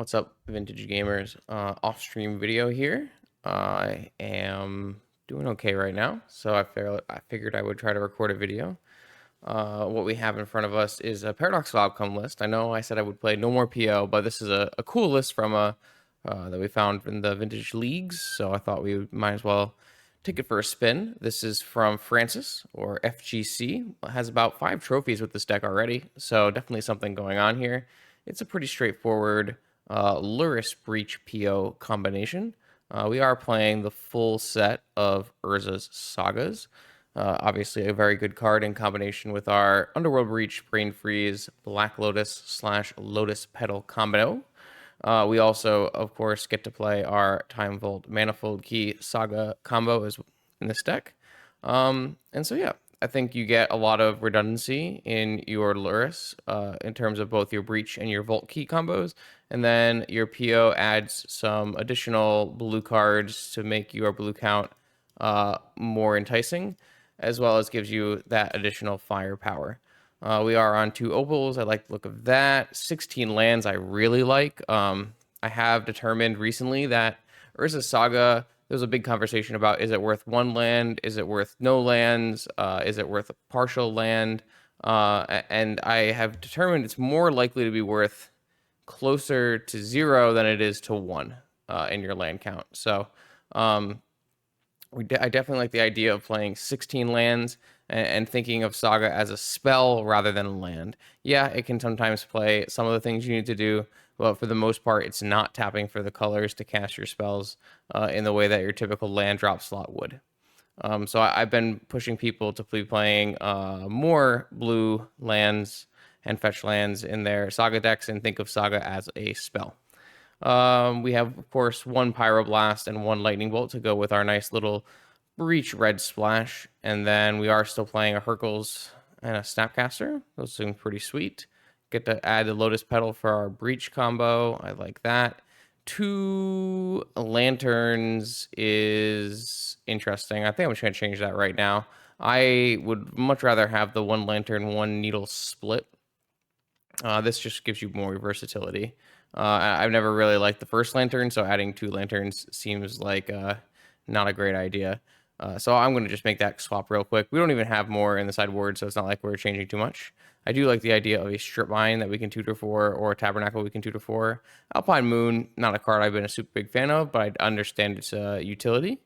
What's up, vintage gamers? Off-stream video here. I am doing okay right now, so I figured I would try to record a video. What we have in front of us is a Paradoxical Outcome list. I know I said I would play no more PO, but this is a cool list from that we found in the vintage leagues, so I thought we might as well take it for a spin. This is from Francis, or FGC. It has about 5 trophies with this deck already, so definitely something going on here. It's a pretty straightforward Lurrus Breach PO combination. We are playing the full set of Urza's Sagas. Obviously, a very good card in combination with our Underworld Breach, Brain Freeze, Black Lotus / Lotus Petal combo. We also, of course, get to play our Time Vault Manifold Key Saga combo as in this deck. And so, yeah, I think you get a lot of redundancy in your Lurrus in terms of both your Breach and your Vault Key combos. And then your PO adds some additional blue cards to make your blue count more enticing, as well as gives you that additional firepower. We are on 2 opals. I like the look of that. 16 lands I really like. I have determined recently that Urza's Saga, there was a big conversation about, is it worth 1 land? Is it worth no lands? Is it worth a partial land? And I have determined it's more likely to be worth closer to 0 than it is to 1 in your land count. So I definitely like the idea of playing 16 lands and thinking of Saga as a spell rather than a land. Yeah, it can sometimes play some of the things you need to do, but for the most part, it's not tapping for the colors to cast your spells in the way that your typical land drop slot would. So I've been pushing people to be playing more blue lands and fetch lands in their Saga decks and think of Saga as a spell. We have, of course, 1 Pyroblast and 1 Lightning Bolt to go with our nice little Breach red splash. And then we are still playing a Hercules and a Snapcaster. Those seem pretty sweet. Get to add the Lotus Petal for our Breach combo. I like that. 2 Lanterns is interesting. I think I'm just going to change that right now. I would much rather have the 1 Lantern, 1 Needle split. This just gives you more versatility. I've never really liked the first lantern, so adding 2 lanterns seems like not a great idea. So I'm going to just make that swap real quick. We don't even have more in the sideboard, so it's not like we're changing too much. I do like the idea of a Strip Mine that we can tutor for, or a Tabernacle we can tutor for. Alpine Moon, not a card I've been a super big fan of, but I understand its utility.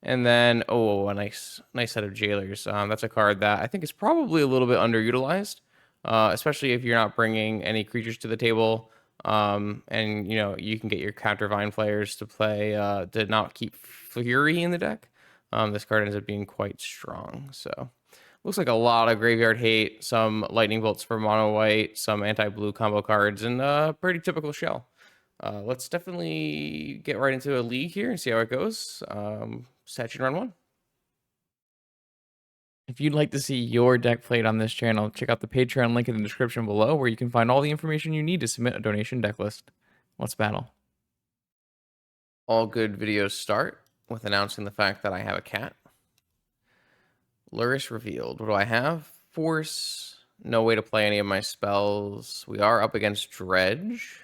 And then, a nice set of Jailers. That's a card that I think is probably a little bit underutilized, especially if you're not bringing any creatures to the table. And you can get your counter Vine players to play to not keep Fury in the deck. This card ends up being quite strong. So looks like a lot of graveyard hate, some lightning bolts for mono white, some anti-blue combo cards, and a pretty typical shell. Let's definitely get right into a league here and see how it goes. Statue run 1. If you'd like to see your deck played on this channel, check out the Patreon link in the description below, where you can find all the information you need to submit a donation deck list. Let's battle. All good videos start with announcing the fact that I have a cat. Lurrus revealed. What do I have? Force. No way to play any of my spells. We are up against Dredge.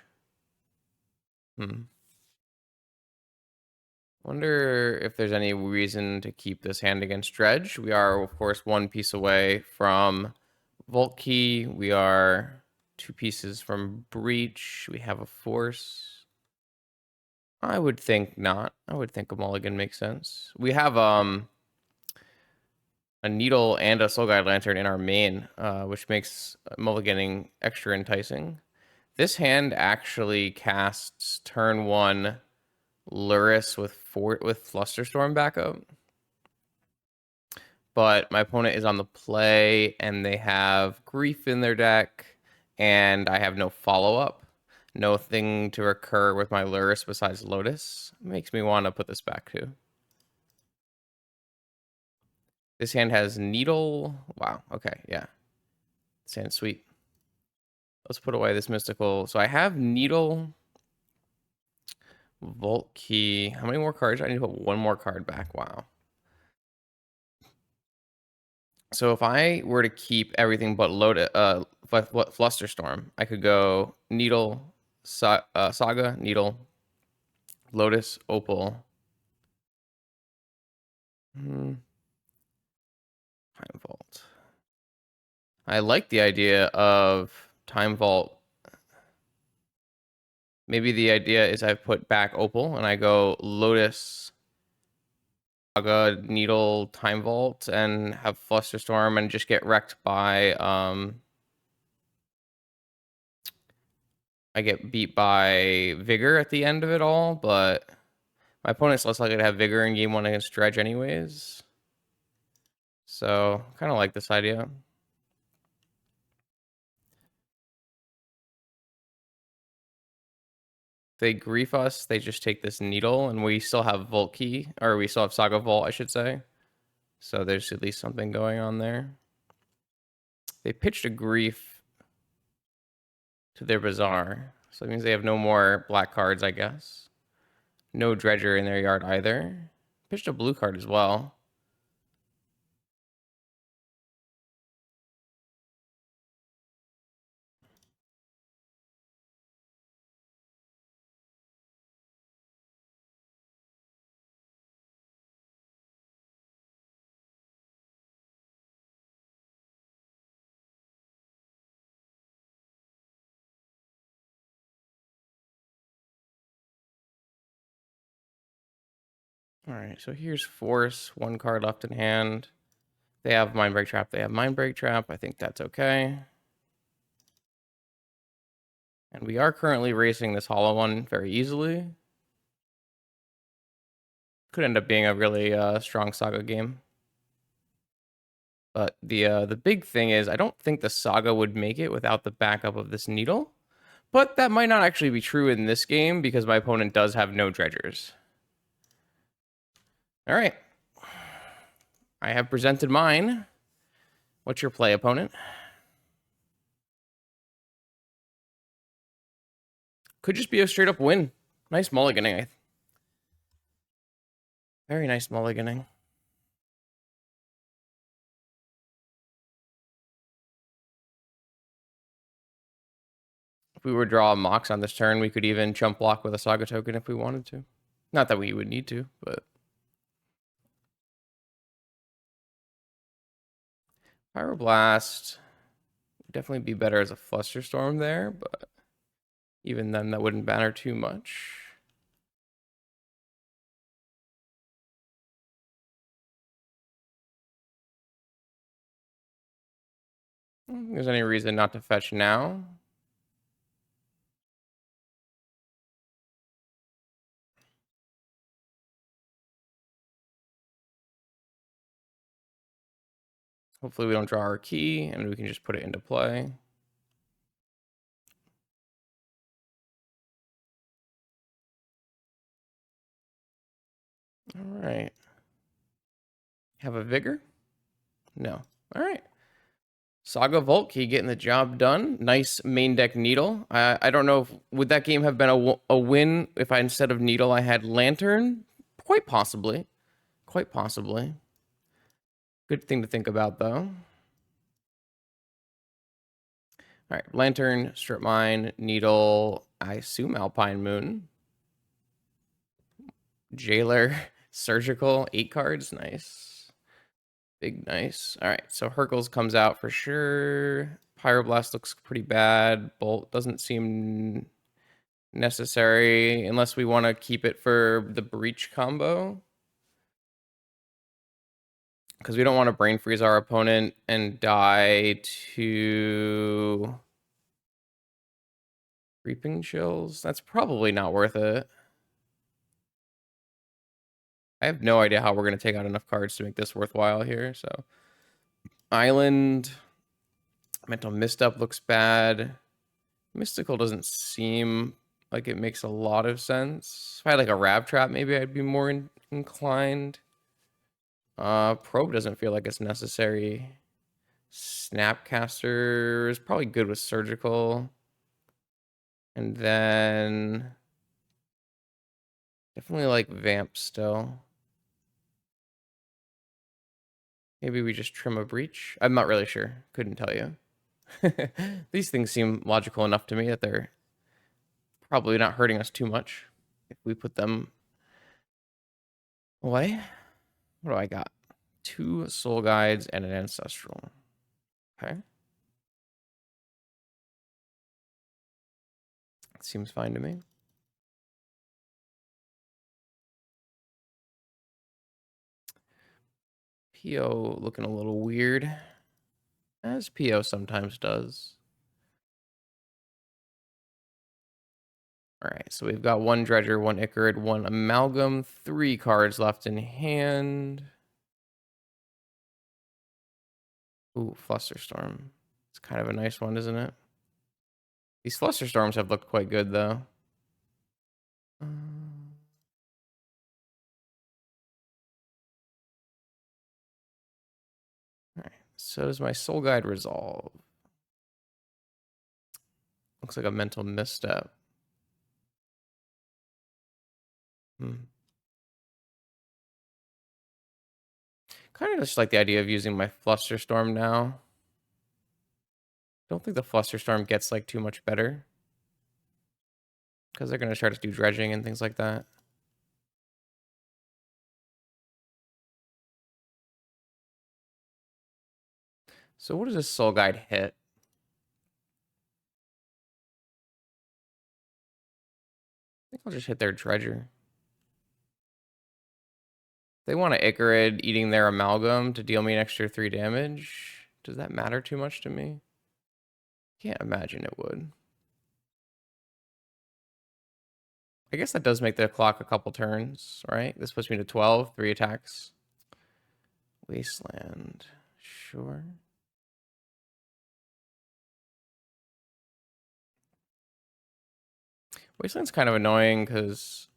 Wonder if there's any reason to keep this hand against Dredge. We are, of course, 1 piece away from Vault Key. We are 2 pieces from Breach. We have a Force. I would think not. I would think a mulligan makes sense. We have a Needle and a Soul Guide Lantern in our main, which makes mulliganing extra enticing. This hand actually casts turn 1 Lurrus with Flusterstorm backup, but my opponent is on the play and they have Grief in their deck, and I have no follow-up, nothing to recur with my Lurrus besides Lotus. Makes me want to put this back too. This hand has Needle. Wow, okay, yeah, this hand's sweet. Let's put away this mystical. So I have Needle, Vault Key. How many more cards? I need to put 1 more card back. Wow. So if I were to keep everything but load Flusterstorm, I could go Needle, Saga, Needle, Lotus, Opal. Time Vault. I like the idea of Time Vault. Maybe the idea is I put back Opal and I go Lotus, Saga, Needle, Time Vault, and have Flusterstorm and just get wrecked by I get beat by Vigor at the end of it all, but my opponent's less likely to have Vigor in game 1 against Dredge anyways. So, kind of like this idea. They grief us, they just take this Needle, and we still have Vault Key, or we still have Saga Vault, I should say. So there's at least something going on there. They pitched a grief to their Bazaar, so that means they have no more black cards, I guess. No Dredger in their yard either. Pitched a blue card as well. All right, so here's Force, 1 card left in hand. They have Mindbreak Trap, they have Mindbreak Trap. I think that's okay. And we are currently racing this hollow one very easily. Could end up being a really strong Saga game. But the big thing is I don't think the Saga would make it without the backup of this Needle. But that might not actually be true in this game because my opponent does have no Dredgers. All right. I have presented mine. What's your play, opponent? Could just be a straight up win. Nice mulliganing. Very nice mulliganing. If we were to draw a Mox on this turn, we could even jump block with a Saga token if we wanted to. Not that we would need to, but... Pyroblast would definitely be better as a Flusterstorm there, but even then that wouldn't matter too much. I don't think there's any reason not to fetch now. Hopefully we don't draw our key and we can just put it into play. All right. Have a Vigor? No. All right. Saga Vault Key getting the job done. Nice main deck Needle. I don't know if would that game have been a win if I instead of Needle I had Lantern? Quite possibly. Quite possibly. Good thing to think about though. All right, Lantern, Strip Mine, Needle, I assume Alpine Moon. Jailer, Surgical, 8 cards, nice. Big nice. All right, so Hercules comes out for sure. Pyroblast looks pretty bad. Bolt doesn't seem necessary unless we want to keep it for the Breach combo. Because we don't want to Brain Freeze our opponent and die to Reaping Chills. That's probably not worth it. I have no idea how we're going to take out enough cards to make this worthwhile here. So Island, Mental Misstep looks bad. Mystical doesn't seem like it makes a lot of sense. If I had like a Rab Trap, maybe I'd be more inclined. Probe doesn't feel like it's necessary. Snapcaster is probably good with Surgical. And then definitely like Vamp still. Maybe we just trim a Breach. I'm not really sure. Couldn't tell you. These things seem logical enough to me that they're Probably not hurting us too much if we put them away. What do I got? 2 soul guides and an ancestral. Okay. Seems fine to me. PO looking a little weird, as PO sometimes does. All right, so we've got 1 Dredger, 1 Icarid, 1 Amalgam, 3 cards left in hand. Ooh, Flusterstorm. It's kind of a nice one, isn't it? These Flusterstorms have looked quite good, though. All right, so does my Soul Guide resolve? Looks like a mental misstep. Kind of just like the idea of using my Flusterstorm now. Don't think the Flusterstorm gets like too much better, because they're going to try to do dredging and things like that. So what does this Soul Guide hit? I think I'll just hit their Dredger. They want an Icarid eating their Amalgam to deal me an extra 3 damage. Does that matter too much to me? Can't imagine it would. I guess that does make the clock a couple turns, right? This puts me to 12, 3 attacks. Wasteland, sure. Wasteland's kind of annoying because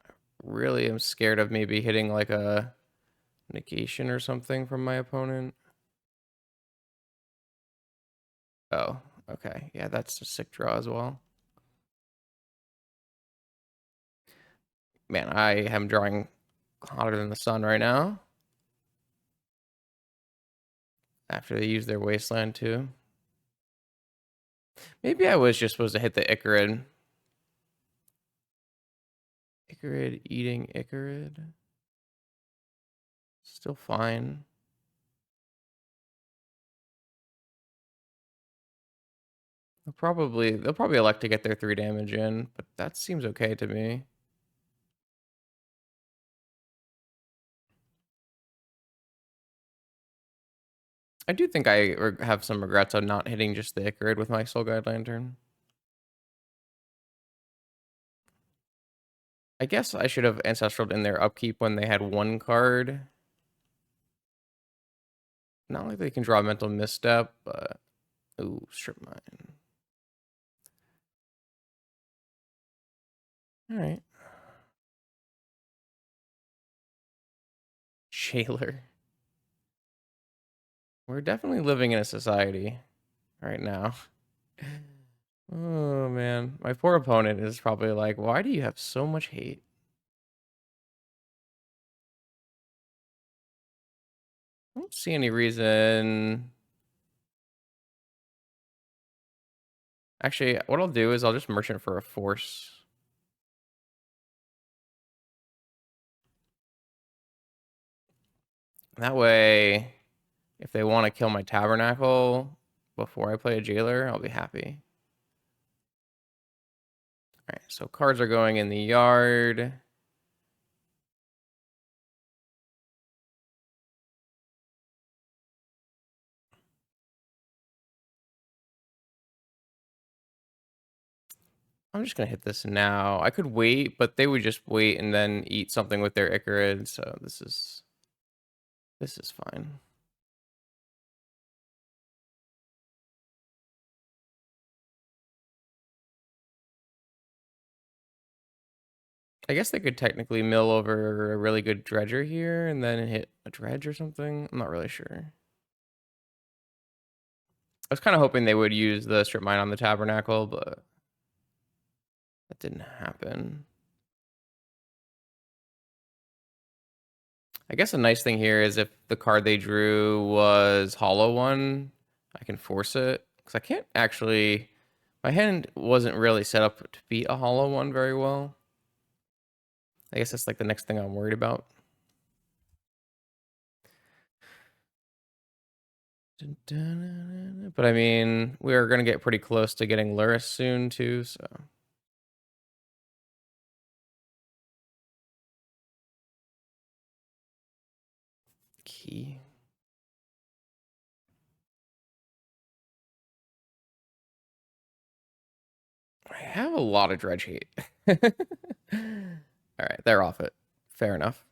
I really am scared of maybe hitting like a negation or something from my opponent. Oh, okay. Yeah, that's a sick draw as well. Man, I am drawing hotter than the sun right now. After they use their Wasteland too. Maybe I was just supposed to hit the Icarid. Icarid eating Icarid. Still fine. They'll probably elect to get their 3 damage in, but that seems okay to me. I do think I have some regrets on not hitting just the Icarid with my Soul Guide Lantern. I guess I should have Ancestraled in their upkeep when they had 1 card. Not like they can draw a Mental Misstep, but... Ooh, Strip Mine. Alright. Jailer. We're definitely living in a society right now. Oh, man. My poor opponent is probably like, why do you have so much hate? I don't see any reason. Actually, what I'll do is I'll just Merchant for a Force. That way, if they want to kill my Tabernacle before I play a Jailer, I'll be happy. All right, so cards are going in the yard. I'm just going to hit this now. I could wait, but they would just wait and then eat something with their Icarid, so this is fine. I guess they could technically mill over a really good Dredger here and then hit a Dredge or something. I'm not really sure. I was kind of hoping they would use the Strip Mine on the Tabernacle, but that didn't happen. I guess a nice thing here is if the card they drew was Hollow One, I can force it. Because I can't actually My hand wasn't really set up to beat a hollow one very well. I guess that's like the next thing I'm worried about. But I mean, we're gonna get pretty close to getting Lurrus soon too, so. Key. I have a lot of Dredge hate. All right, they're off it. Fair enough.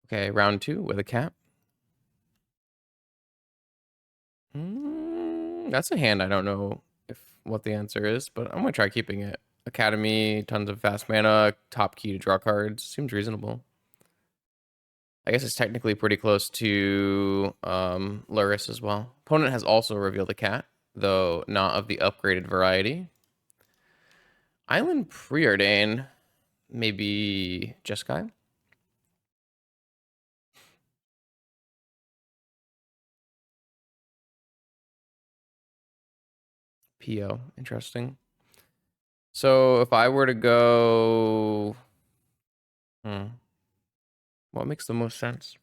Okay, round 2 with a cap. That's a hand I don't know what the answer is, but I'm gonna try keeping it. Academy, tons of fast mana, top key to draw cards. Seems reasonable. I guess it's technically pretty close to Lurrus as well. Opponent has also revealed a cat, though not of the upgraded variety. Island Preordain, maybe Jeskai. PO, interesting. So if I were to go, what makes the most sense?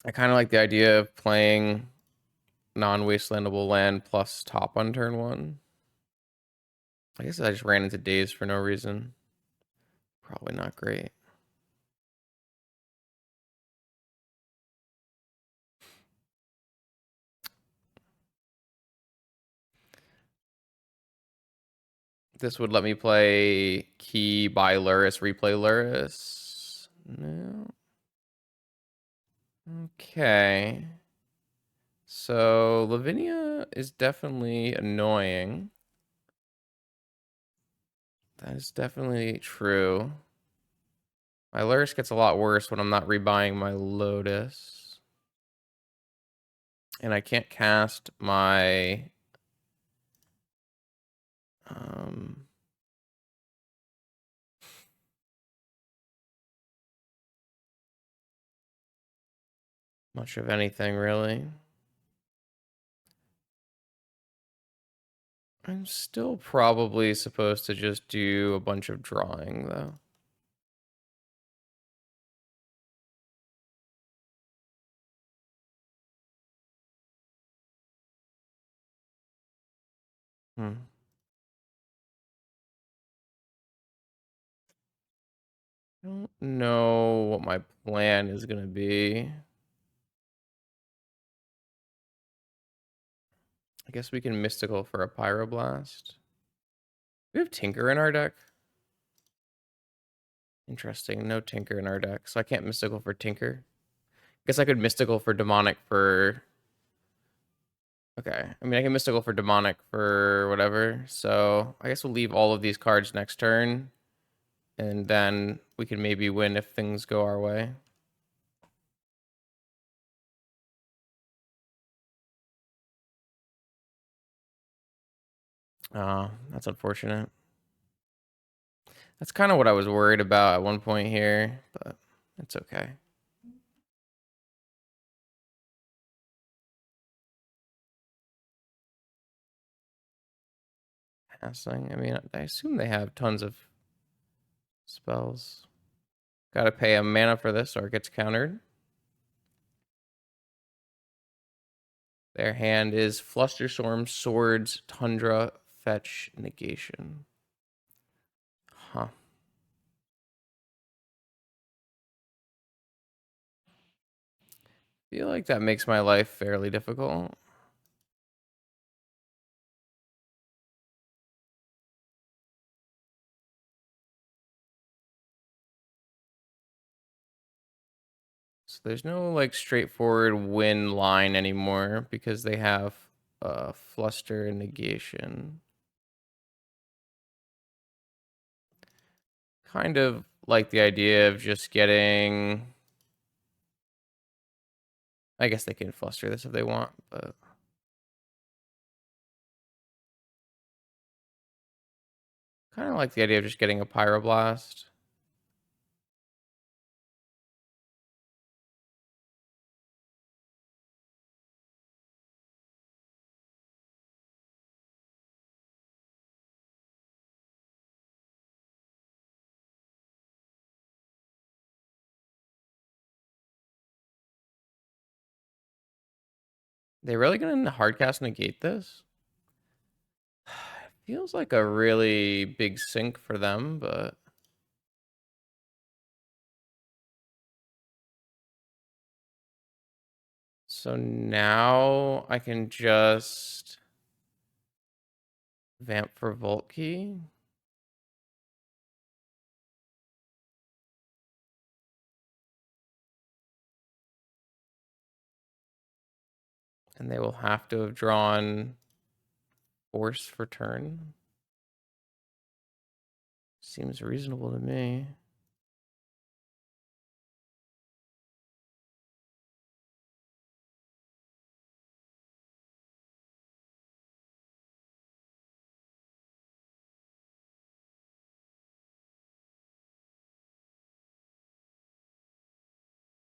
I kind of like the idea of playing non-wastelandable land plus top on turn 1. I guess I just ran into Daze for no reason. Probably not great. This would let me play Key, buy Lurrus, replay Lurrus. No. Okay. So Lavinia is definitely annoying. That is definitely true. My Lurrus gets a lot worse when I'm not rebuying my Lotus. And I can't cast my much of anything really. I'm still probably supposed to just do a bunch of drawing though. I don't know what my plan is gonna be. I guess we can mystical for a pyroblast. We have Tinker in our deck. Interesting. No Tinker in our deck, so I can't mystical for Tinker. Guess I could mystical for demonic for. Okay, I mean I can mystical for demonic for whatever. So I guess we'll leave all of these cards next turn, and then we can maybe win if things go our way. That's unfortunate. That's kind of what I was worried about at one point here, but it's okay. Passing. I mean, I assume they have tons of spells. Gotta pay a mana for this or it gets countered. Their hand is Flusterstorm, Swords, Tundra, Fetch, Negation. Huh. Feel like that makes my life fairly difficult. So there's no like straightforward win line anymore because they have Fluster and Negation. Kind of like the idea of just getting. I guess they can Fluster this if they want, but. Kind of like the idea of just getting a Pyroblast. They really gonna hardcast negate this? Feels like a really big sink for them, but so now I can just vamp for Vault Key. And they will have to have drawn Force for turn. Seems reasonable to me.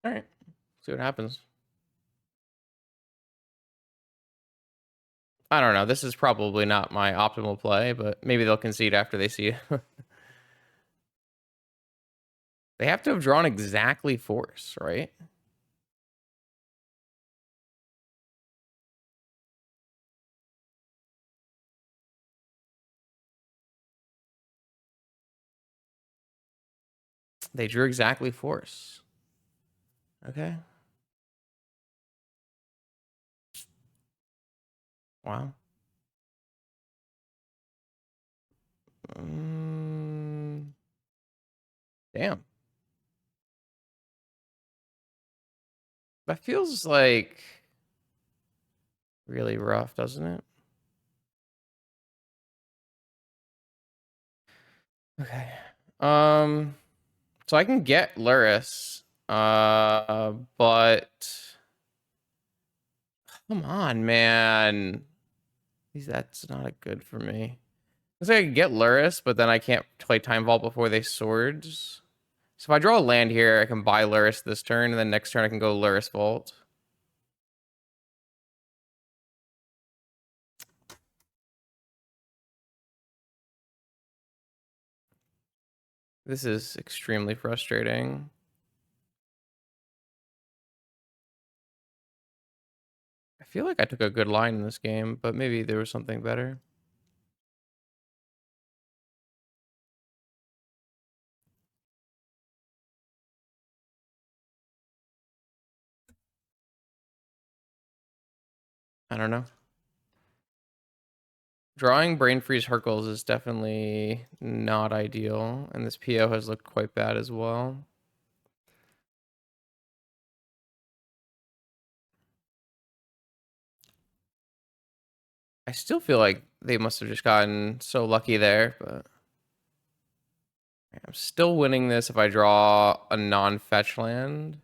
All right, see what happens. I don't know. This is probably not my optimal play, but maybe they'll concede after they see it. They have to have drawn exactly Force, right? They drew exactly Force. Okay. Wow. Damn. That feels like really rough, doesn't it? Okay. So I can get Lurrus, but come on, man. That's not good for me. Looks like I can get Lurrus, but then I can't play Time Vault before they swords. So if I draw a land here, I can buy Lurrus this turn, and then next turn I can go Lurrus Vault. This is extremely frustrating. I feel like I took a good line in this game, but maybe there was something better. I don't know. Drawing Brain Freeze Hercules is definitely not ideal, and this PO has looked quite bad as well. I still feel like they must have just gotten so lucky there, but I'm still winning this if I draw a non-fetch land.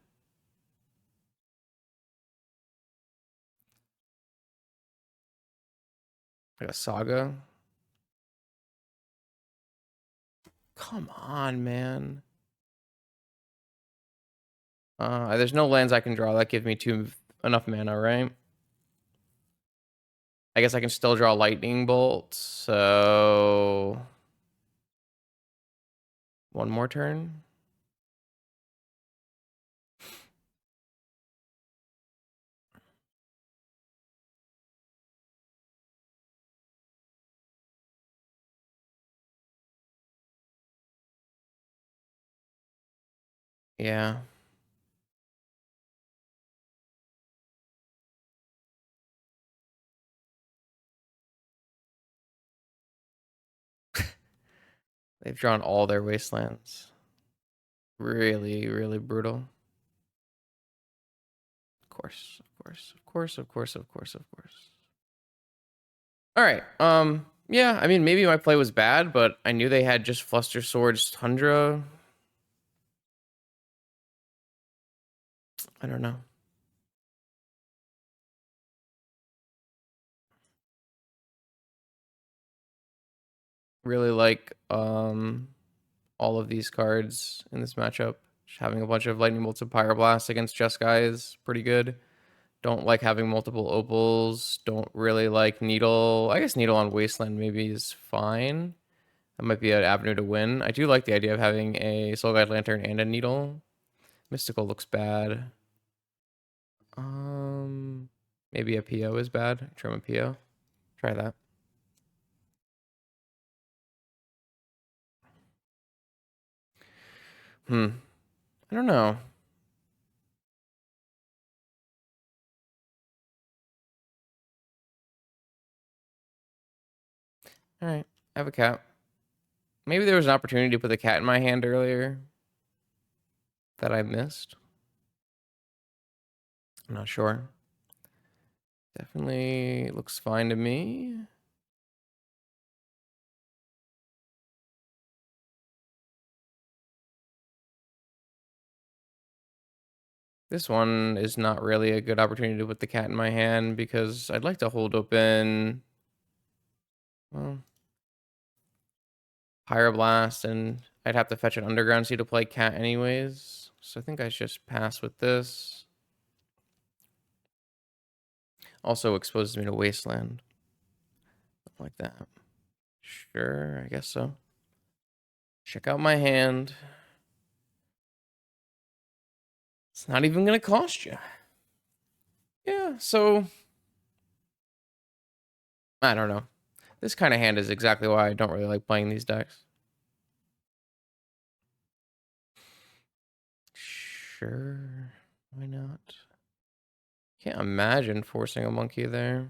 Like a Saga. Come on, man. There's no lands I can draw that give me enough mana, right? I guess I can still draw Lightning Bolt, so one more turn. Yeah. They've drawn all their wastelands. Really, really brutal. Of course, of course, of course, of course, of course, of course. All right. Yeah, I mean, maybe my play was bad, but I knew they had just Fluster Swords Tundra. I don't know. Really like all of these cards in this matchup. Just having a bunch of Lightning Bolts and Pyroblast against Jeskai is pretty good. Don't like having multiple opals. Don't really like Needle. I guess Needle on Wasteland maybe is fine. That might be an avenue to win. I do like the idea of having a Soul Guide Lantern and a Needle. Mystical looks bad. Maybe a PO is bad. Trim a PO. Try that. I don't know. All right. I have a cat. Maybe there was an opportunity to put the cat in my hand earlier that I missed. I'm not sure. Definitely looks fine to me. This one is not really a good opportunity to put the cat in my hand because I'd like to hold open, well, Pyroblast, and I'd have to fetch an Underground Sea to play cat anyways. So I think I just pass with this. Also exposes me to Wasteland. Something like that. Sure, I guess so. Check out my hand. It's not even going to cost you. Yeah, so I don't know. This kind of hand is exactly why I don't really like playing these decks. Sure, why not? Can't imagine forcing a monkey there.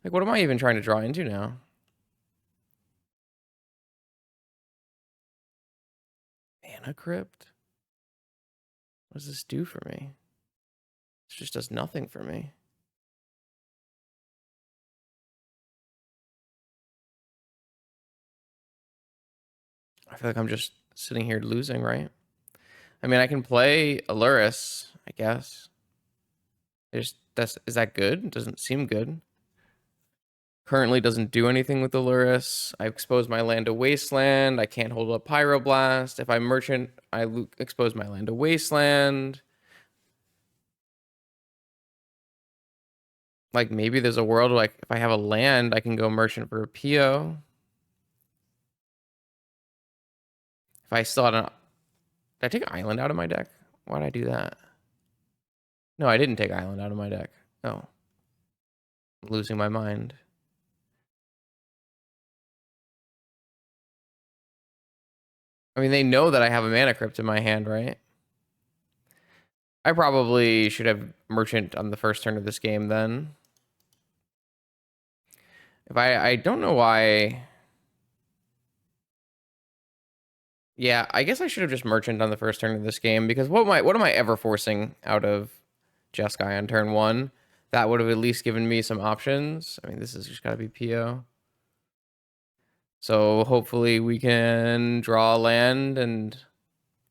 Like, what am I even trying to draw into now? Mana Crypt? What does this do for me? This just does nothing for me. I feel like I'm just sitting here losing, right? I mean, I can play a Lurrus, I guess. Is that good? It doesn't seem good. Currently doesn't do anything with the Lurrus. I expose my land to Wasteland. I can't hold up Pyroblast. If I merchant, I expose my land to Wasteland. Like, maybe there's a world like if I have a land, I can go merchant for a PO. If I still had an... Did I take Island out of my deck? Why did I do that? No, I didn't take Island out of my deck. Oh. I'm losing my mind. I mean, they know that I have a Mana Crypt in my hand, right? I probably should have Merchant on the first turn of this game then. If I don't know why... Yeah, I guess I should have just Merchant on the first turn of this game, because what am I ever forcing out of Jeskai on turn 1? That would have at least given me some options. I mean, this has just got to be PO. So hopefully we can draw a land and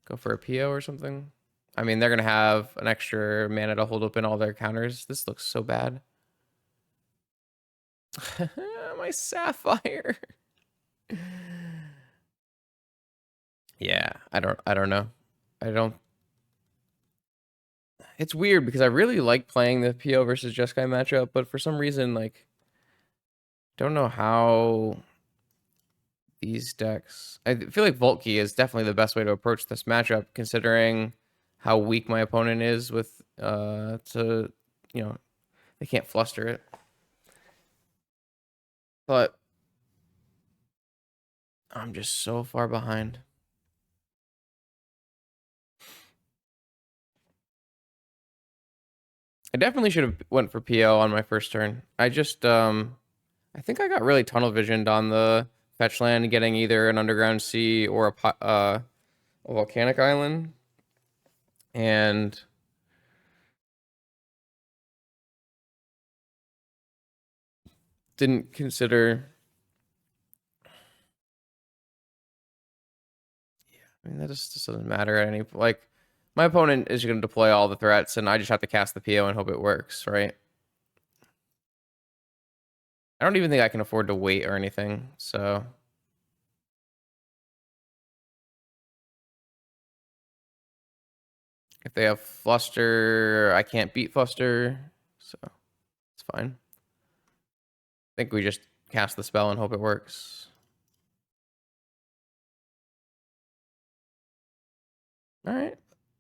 go for a PO or something. I mean, they're going to have an extra mana to hold open all their counters. This looks so bad. My Sapphire. Yeah, I don't know. It's weird because I really like playing the PO versus Jeskai matchup, but for some reason, like, don't know how these decks... I feel like Vault Key is definitely the best way to approach this matchup, considering how weak my opponent is with, they can't fluster it. But I'm just so far behind. I definitely should have went for PO on my first turn. I just, I think I got really tunnel visioned on the fetch land, getting either an Underground Sea or a Volcanic Island. And didn't consider... I mean, that just doesn't matter at any... Like, my opponent is going to deploy all the threats, and I just have to cast the PO and hope it works, right? I don't even think I can afford to wait or anything, so... If they have Fluster, I can't beat Fluster, so it's fine. I think we just cast the spell and hope it works. All right.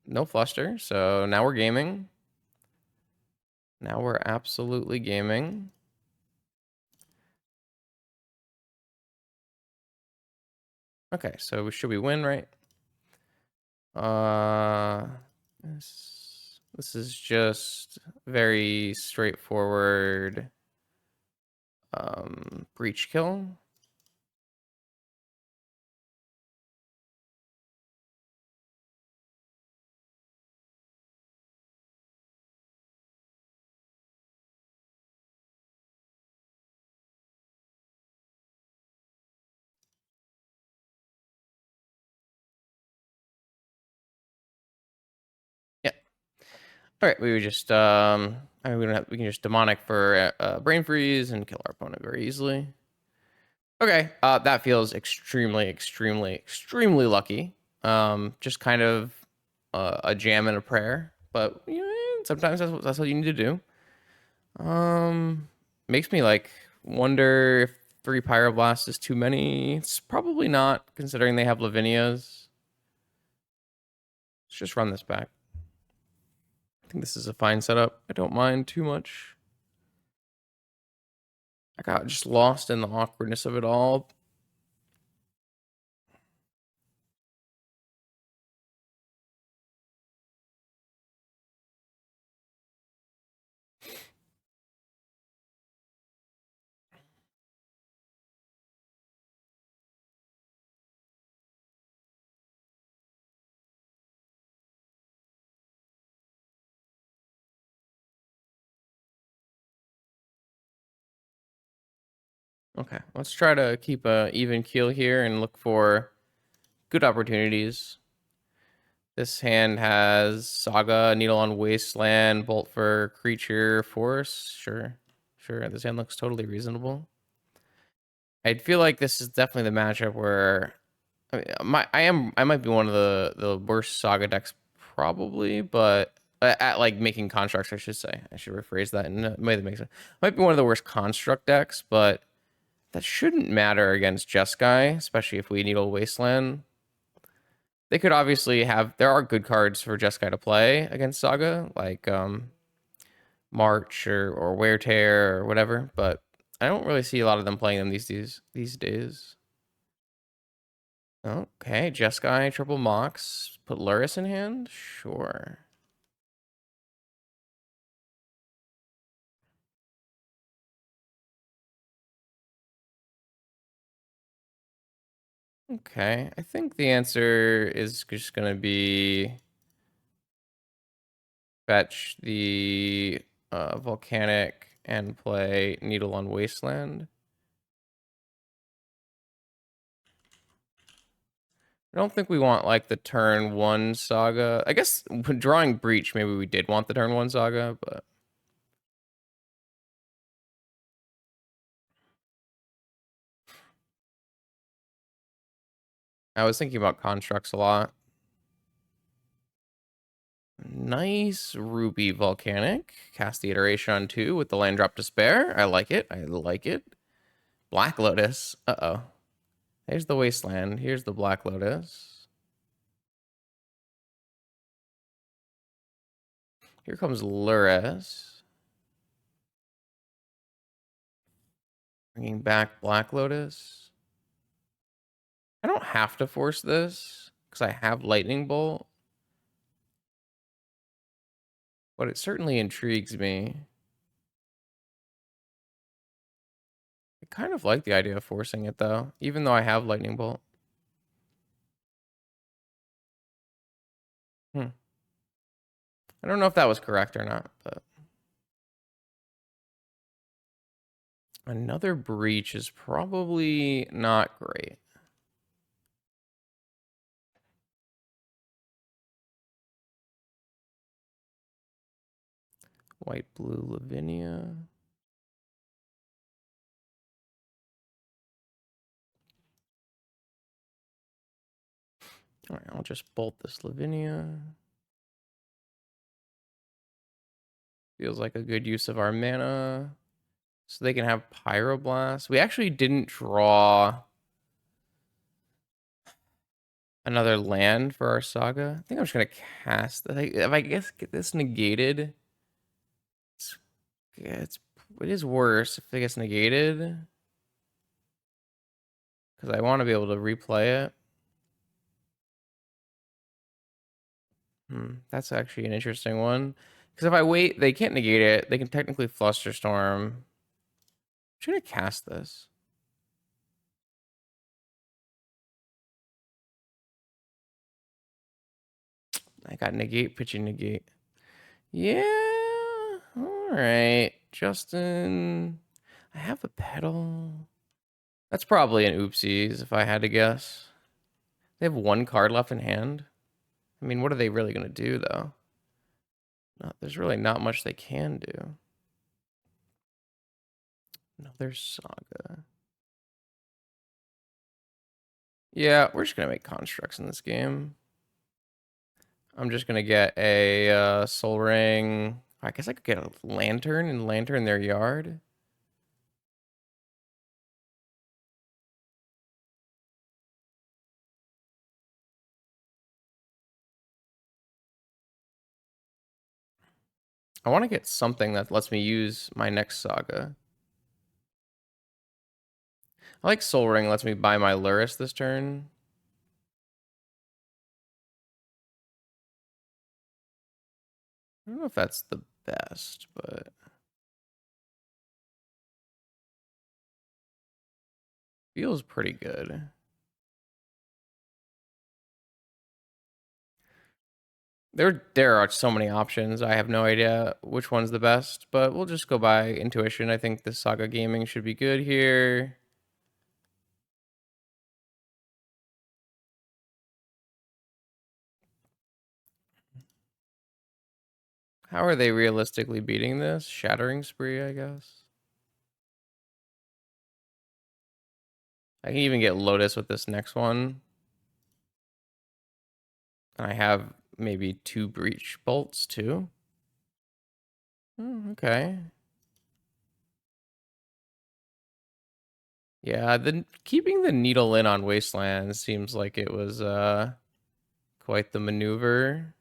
no fluster. So now we're gaming. Now we're absolutely gaming. Okay, so should we win, right? This is just very straightforward breach kill. Yeah. All right, we would just I mean, we can just demonic for brain freeze and kill our opponent very easily. Okay, that feels extremely, extremely, extremely lucky. Just kind of a jam and a prayer, but you know, sometimes that's what you need to do. Makes me like wonder if 3 Pyroblasts is too many. It's probably not, considering they have Lavinias. Let's just run this back. I think this is a fine setup. I don't mind too much. I got just lost in the awkwardness of it all. Okay, let's try to keep a even keel here and look for good opportunities. This hand has Saga, Needle on Wasteland, Bolt for Creature, Force. Sure. This hand looks totally reasonable. I feel like this is definitely the matchup where I mean, I might be one of the worst Saga decks probably, but at like making constructs, I should say. I should rephrase that in a way that makes sense. Might be one of the worst construct decks, but that shouldn't matter against Jeskai, especially if we Needle Wasteland. They could obviously have. There are good cards for Jeskai to play against Saga, like March or Wear Tear or whatever. But I don't really see a lot of them playing them these days. Okay, Jeskai, triple Mox. Put Lurrus in hand. Sure. Okay, I think the answer is just gonna be fetch the volcanic and play Needle on Wasteland. I don't think we want like the turn 1 Saga. I guess when drawing Breach, maybe we did want the turn 1 Saga, but I was thinking about constructs a lot. Nice Ruby Volcanic. Cast the Iteration on 2 with the land drop Despair. I like it. I like it. Black Lotus. Uh-oh. There's the Wasteland. Here's the Black Lotus. Here comes Lurrus. Bringing back Black Lotus. I don't have to force this because I have Lightning Bolt. But it certainly intrigues me. I kind of like the idea of forcing it, though, even though I have Lightning Bolt. I don't know if that was correct or not, but... Another Breach is probably not great. White-blue Lavinia. All right, I'll just bolt this Lavinia. Feels like a good use of our mana. So they can have Pyroblast. We actually didn't draw... another land for our saga. I think I'm just gonna cast. If I guess get this negated, it is worse if it gets negated because I want to be able to replay it. That's actually an interesting one. Because if I wait, they can't negate it. They can technically Flusterstorm. I'm just gonna cast this. I got negate, pitching negate. Yeah. All right, Justin. I have a pedal. That's probably an oopsies if I had to guess. They have one card left in hand. I mean, what are they really gonna do though? There's really not much they can do. Another saga. Yeah, we're just gonna make constructs in this game. I'm just gonna get a soul ring. I guess I could get a lantern and lantern their yard. I want to get something that lets me use my next saga. I like soul ring lets me buy my Lurrus this turn. I don't know if that's the best, but feels pretty good. There are so many options. I have no idea which one's the best, but we'll just go by intuition. I think the Saga Gaming should be good here. How are they realistically beating this? Shattering Spree, I guess. I can even get Lotus with this next one. And I have maybe 2 Breach Bolts too. Okay. Yeah, keeping the needle in on Wasteland seems like it was quite the maneuver.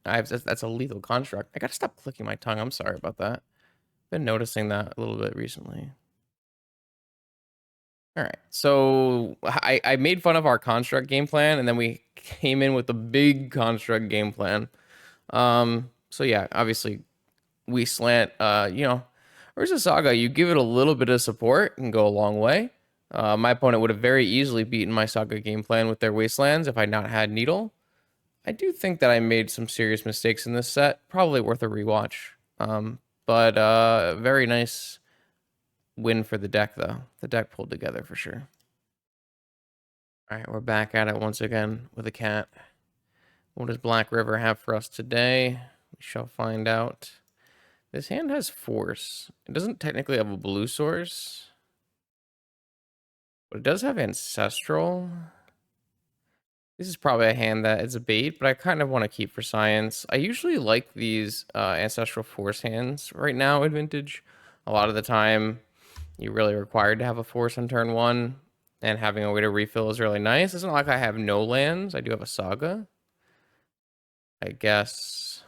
That's a lethal construct. I gotta stop clicking my tongue. I'm sorry about that. Been noticing that a little bit recently. All right, so I made fun of our construct game plan, and then we came in with the big construct game plan. So yeah, obviously we slant. Urza Saga. You give it a little bit of support and go a long way. My opponent would have very easily beaten my Saga game plan with their Wastelands if I'd not had Needle. I do think that I made some serious mistakes in this set. Probably worth a rewatch. But very nice win for the deck, though. The deck pulled together for sure. All right, we're back at it once again with a cat. What does Black River have for us today? We shall find out. This hand has Force. It doesn't technically have a blue source, but it does have Ancestral. This is probably a hand that is a bait, but I kind of want to keep for science. I usually like these Ancestral Force hands right now in Vintage. A lot of the time, you're really required to have a Force on turn 1, and having a way to refill is really nice. It's not like I have no lands. I do have a Saga. I guess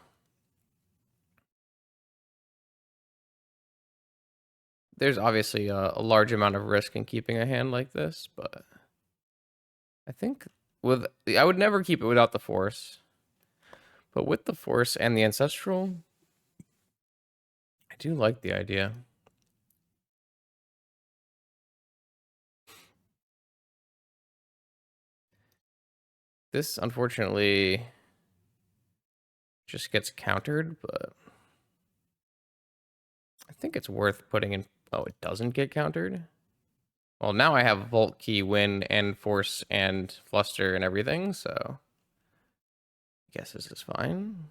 there's obviously a large amount of risk in keeping a hand like this, but I think I would never keep it without the Force. But with the Force and the Ancestral, I do like the idea. This, unfortunately, just gets countered, but I think it's worth putting in. Oh, it doesn't get countered? Well, now I have Vault Key, Win, and Force, and Fluster, and everything, so I guess this is fine.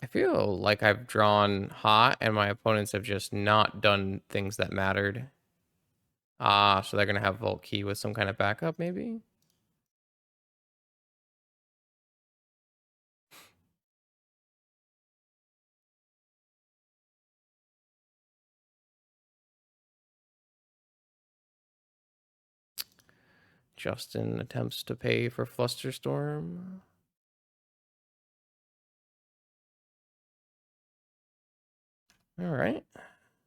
I feel like I've drawn hot, and my opponents have just not done things that mattered. So they're going to have Vault Key with some kind of backup, maybe? Justin attempts to pay for Flusterstorm. All right.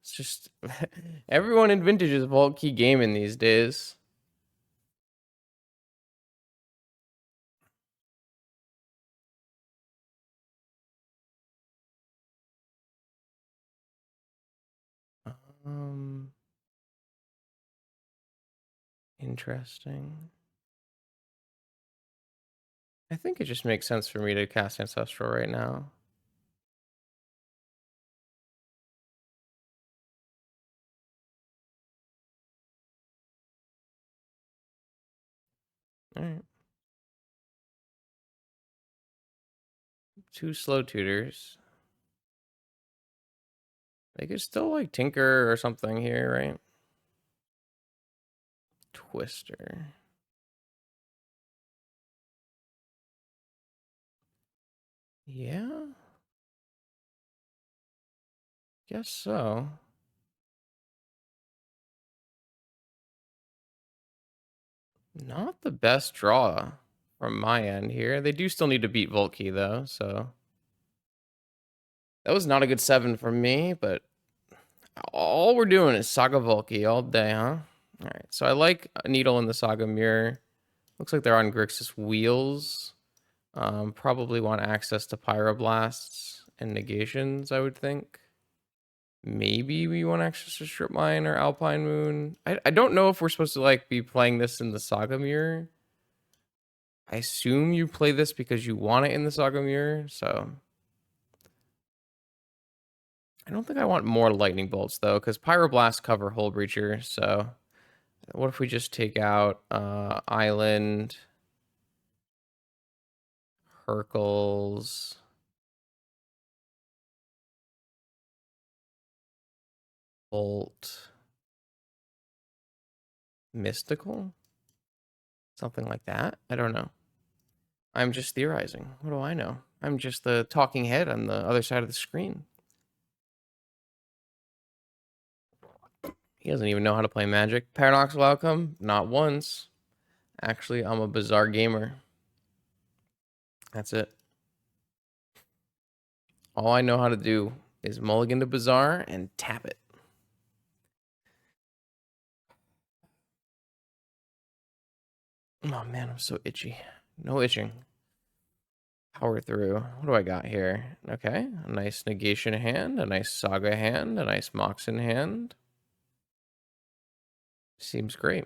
It's just everyone in Vintage is Vault Key gaming these days. Interesting. I think it just makes sense for me to cast Ancestral right now. All right. 2 slow tutors. They could still like Tinker or something here, right? Twister. Yeah. Guess so. Not the best draw from my end here. They do still need to beat Vault Key though, so that was not a good 7 from me, but all we're doing is Saga Vault Key all day, huh? All right, so I like a Needle in the Saga Mirror. Looks like they're on Grixis wheels. Probably want access to Pyroblasts and Negations, I would think. Maybe we want access to Strip Mine or Alpine Moon. I don't know if we're supposed to like be playing this in the Saga Mirror. I assume you play this because you want it in the Saga Mirror, so I don't think I want more Lightning Bolts though, because Pyroblast cover Hull Breacher. So what if we just take out Island, Hercules, Bolt, Mystical? Something like that? I don't know. I'm just theorizing. What do I know? I'm just the talking head on the other side of the screen. He doesn't even know how to play Magic. Paradoxical Outcome? Not once. Actually, I'm a bizarre gamer. That's it. All I know how to do is mulligan to Bazaar and tap it. Oh man, I'm so itchy. No itching. Power through. What do I got here? Okay, a nice negation hand, a nice saga hand, a nice Moxen hand. Seems great.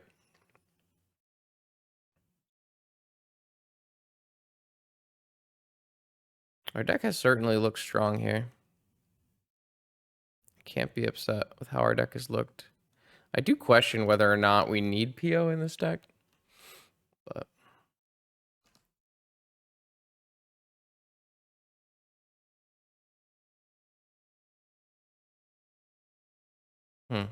Our deck has certainly looked strong here. Can't be upset with how our deck has looked. I do question whether or not we need PO in this deck, but hmm.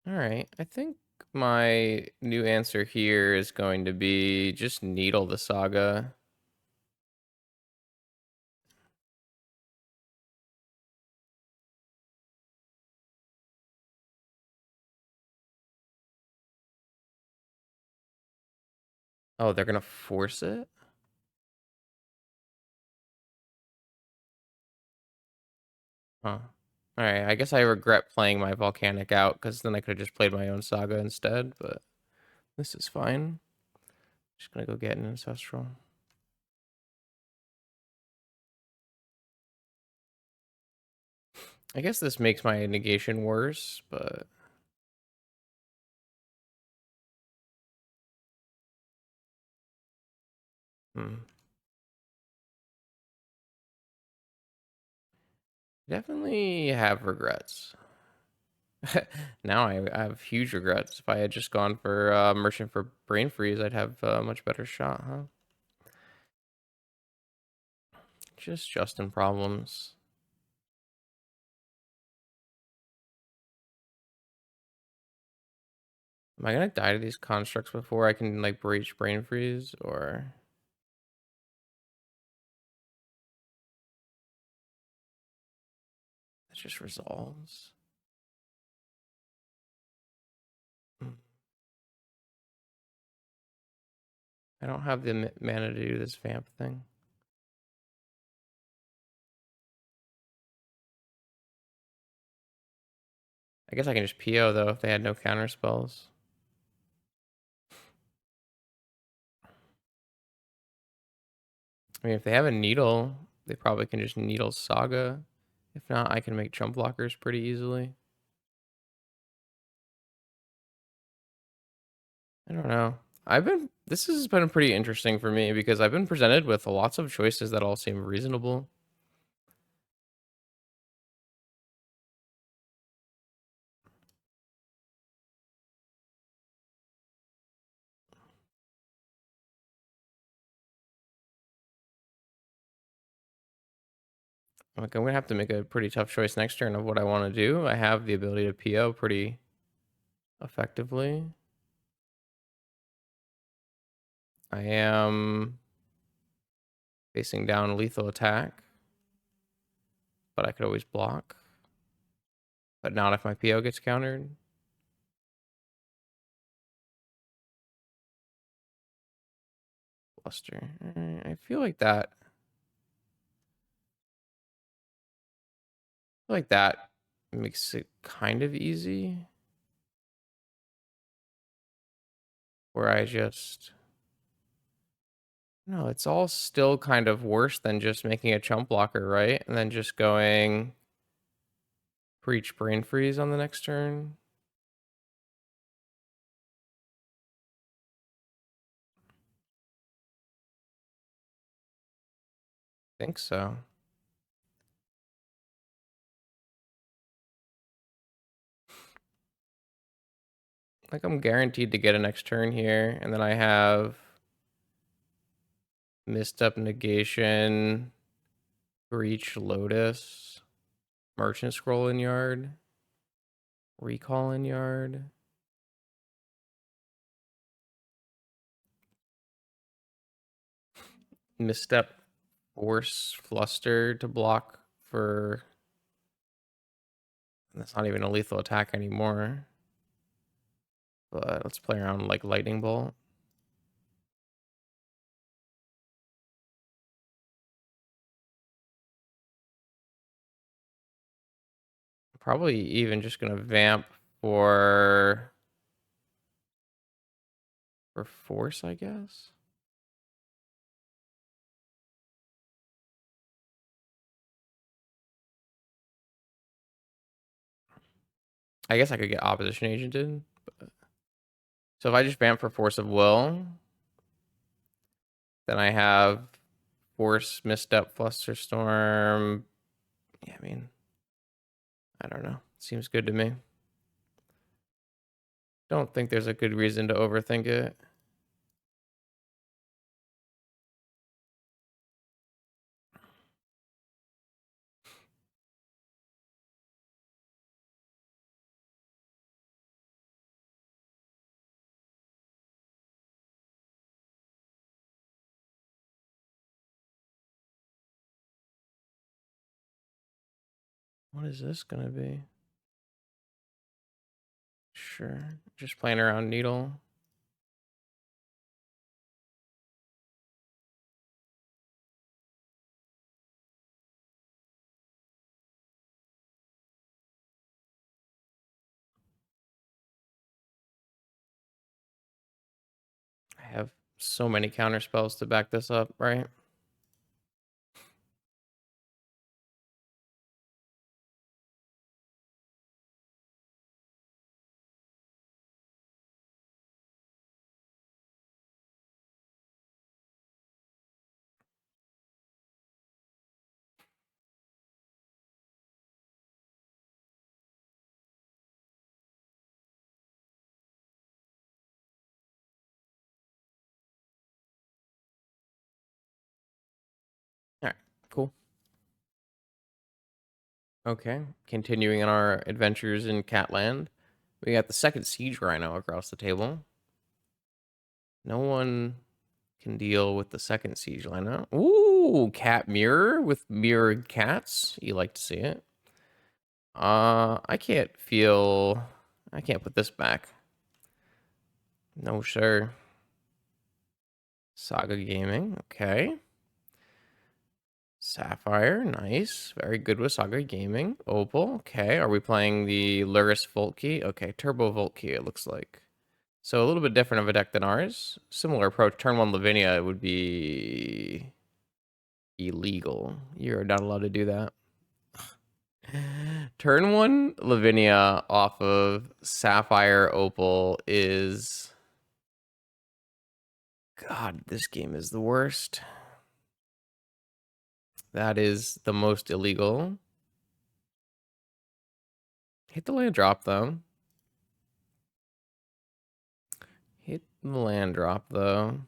All right, I think my new answer here is going to be just Needle the Saga. Oh, they're gonna force it? Huh. Alright, I guess I regret playing my Volcanic out, because then I could have just played my own Saga instead, but this is fine. Just gonna go get an Ancestral. I guess this makes my negation worse, but... Definitely have regrets. Now I have huge regrets. If I had just gone for Merchant for Brain Freeze, I'd have a much better shot, huh? Just Justin problems. Am I gonna die to these constructs before I can like breach Brain Freeze, or... just resolves. I don't have the mana to do this vamp thing. I guess I can just PO though if they had no counter spells. I mean, if they have a needle, they probably can just needle Saga. If not, I can make chump blockers pretty easily. I don't know. This has been pretty interesting for me because I've been presented with lots of choices that all seem reasonable. Like, I'm gonna have to make a pretty tough choice next turn of what I want to do. I have the ability to PO pretty effectively. I am facing down lethal attack, but I could always block. But not if my PO gets countered. Bluster. I feel like that. I feel like that makes it kind of easy. Where I just... No, it's all still kind of worse than just making a chump blocker, right? And then just going Breach Brain Freeze on the next turn. I think so. Like, I'm guaranteed to get a next turn here. And then I have Misstep Negation, Breach Lotus, Merchant Scroll in Yard, Recall in Yard. Misstep Force Fluster to block for... That's not even a lethal attack anymore. But let's play around like Lightning Bolt. Probably even just gonna vamp for force, I guess. I guess I could get opposition agented. But... So if I just vamp for force of will, then I have force, misstep, flusterstorm. Yeah, I mean, I don't know. Seems good to me. Don't think there's a good reason to overthink it. What is this gonna be? Sure. Just playing around needle. I have so many counter spells to back this up, right? All right, cool. Okay, continuing on our adventures in Catland, we got the second Siege Rhino across the table. No one can deal with the second Siege Rhino. Ooh, cat mirror with mirrored cats. You like to see it. I can't put this back. No, sure. Saga Gaming, okay. Sapphire, nice. Very good with Saga Gaming. Opal, okay. Are we playing the Lurrus Vault Key? Okay, Turbo Vault Key, it looks like. So a little bit different of a deck than ours. Similar approach. Turn 1 Lavinia would be illegal. You're not allowed to do that. Turn 1 Lavinia off of Sapphire Opal is... God, this game is the worst. That is the most illegal. Hit the land drop, though. Hit the land drop, though.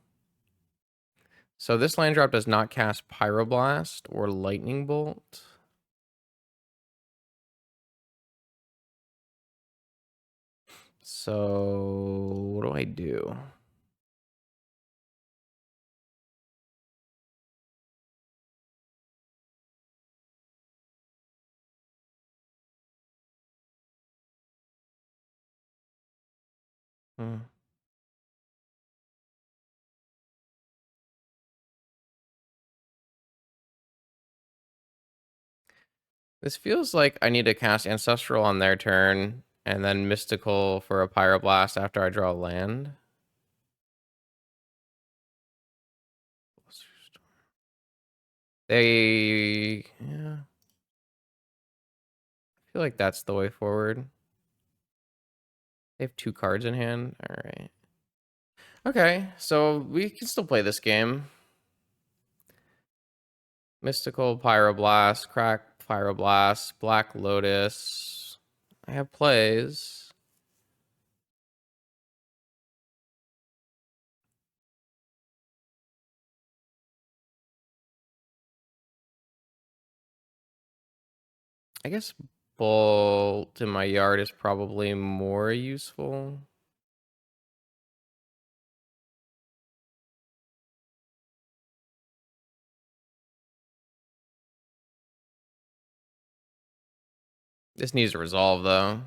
So this land drop does not cast Pyroblast or Lightning Bolt. So what do I do? This feels like I need to cast Ancestral on their turn, and then Mystical for a Pyroblast after I draw land. Yeah. I feel like that's the way forward. They have 2 cards in hand. All right. Okay, so we can still play this game. Mystical, Pyroblast, Crack, Pyroblast, Black Lotus. I have plays. I guess Bolt in my yard is probably more useful. This needs to resolve, though.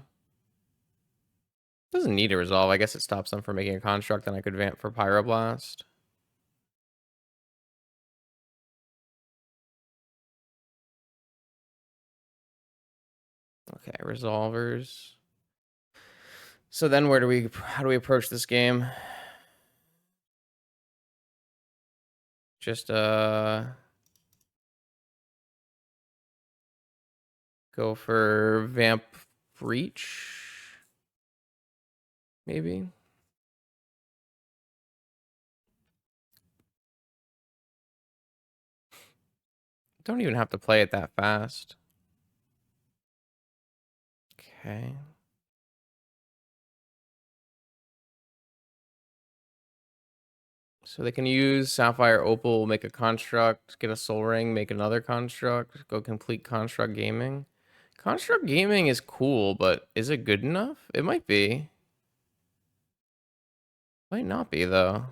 Doesn't need to resolve. I guess it stops them from making a construct, and I could vamp for Pyroblast. Okay, resolvers. So then how do we approach this game? Just go for Vamp Breach, maybe. Don't even have to play it that fast. Okay. So they can use Sapphire Opal, make a construct, get a Soul Ring, make another construct, go complete Construct Gaming. Construct Gaming is cool, but is it good enough? It might be. Might not be, though.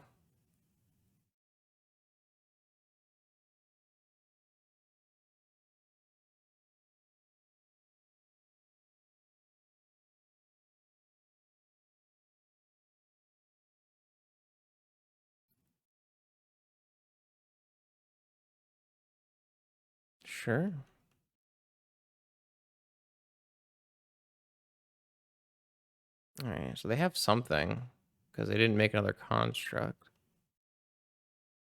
Sure. All right, so they have something because they didn't make another construct.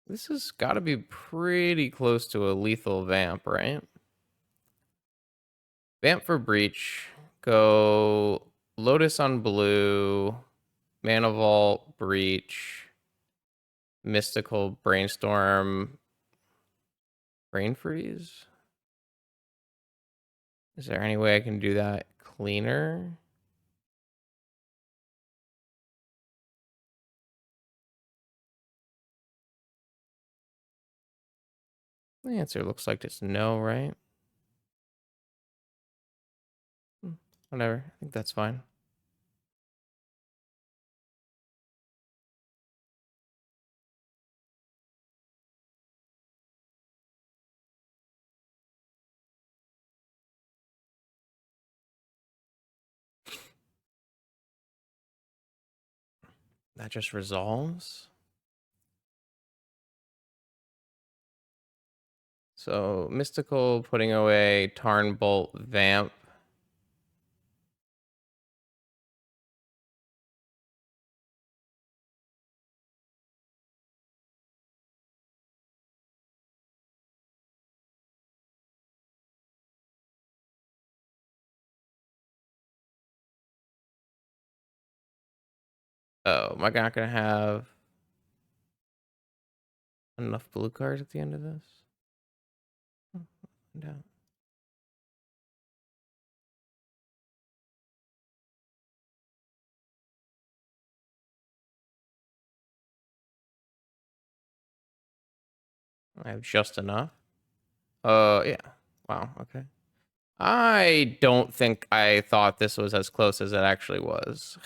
This has got to be pretty close to a lethal vamp, right? Vamp for Breach. Go Lotus on blue, Mana Vault, Breach, Mystical, Brainstorm, Brain Freeze. Is there any way I can do that cleaner? The answer looks like it's no, right? Whatever. I think that's fine. That just resolves. So Mystical putting away Tarn Bolt Vamp. Oh, am I not gonna have enough blue cards at the end of this? No. I have just enough. Yeah. Wow, okay. I don't think I thought this was as close as it actually was.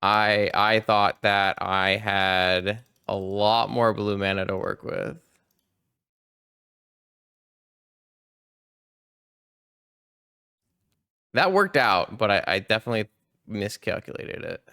I thought that I had a lot more blue mana to work with. That worked out, but I definitely miscalculated it.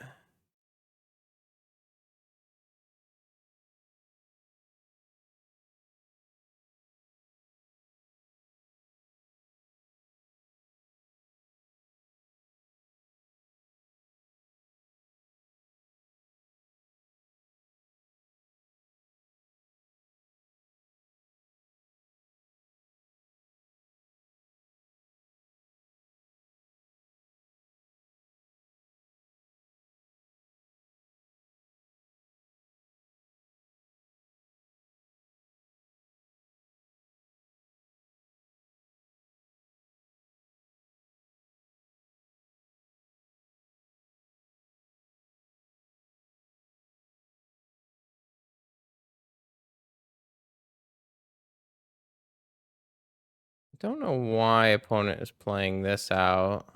Don't know why opponent is playing this out.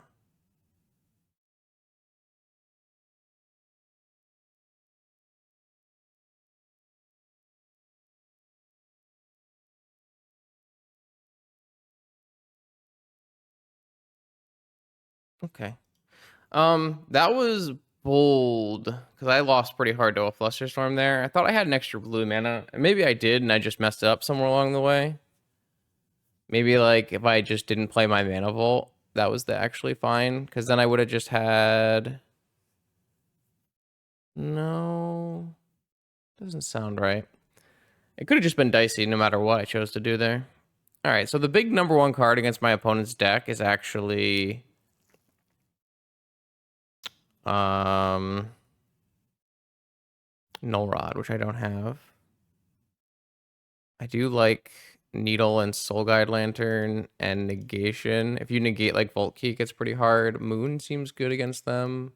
Okay. That was bold because I lost pretty hard to a Flusterstorm there. I thought I had an extra blue mana. Maybe I did, and I just messed it up somewhere along the way. Maybe like if I just didn't play my Mana Vault, that was actually fine because then I would have just had. No, doesn't sound right. It could have just been dicey no matter what I chose to do there. All right, so the big number one card against my opponent's deck is actually Null Rod, which I don't have. I do like Needle and Soul Guide Lantern and Negation. If you negate like Vault Key, it gets pretty hard. Moon seems good against them.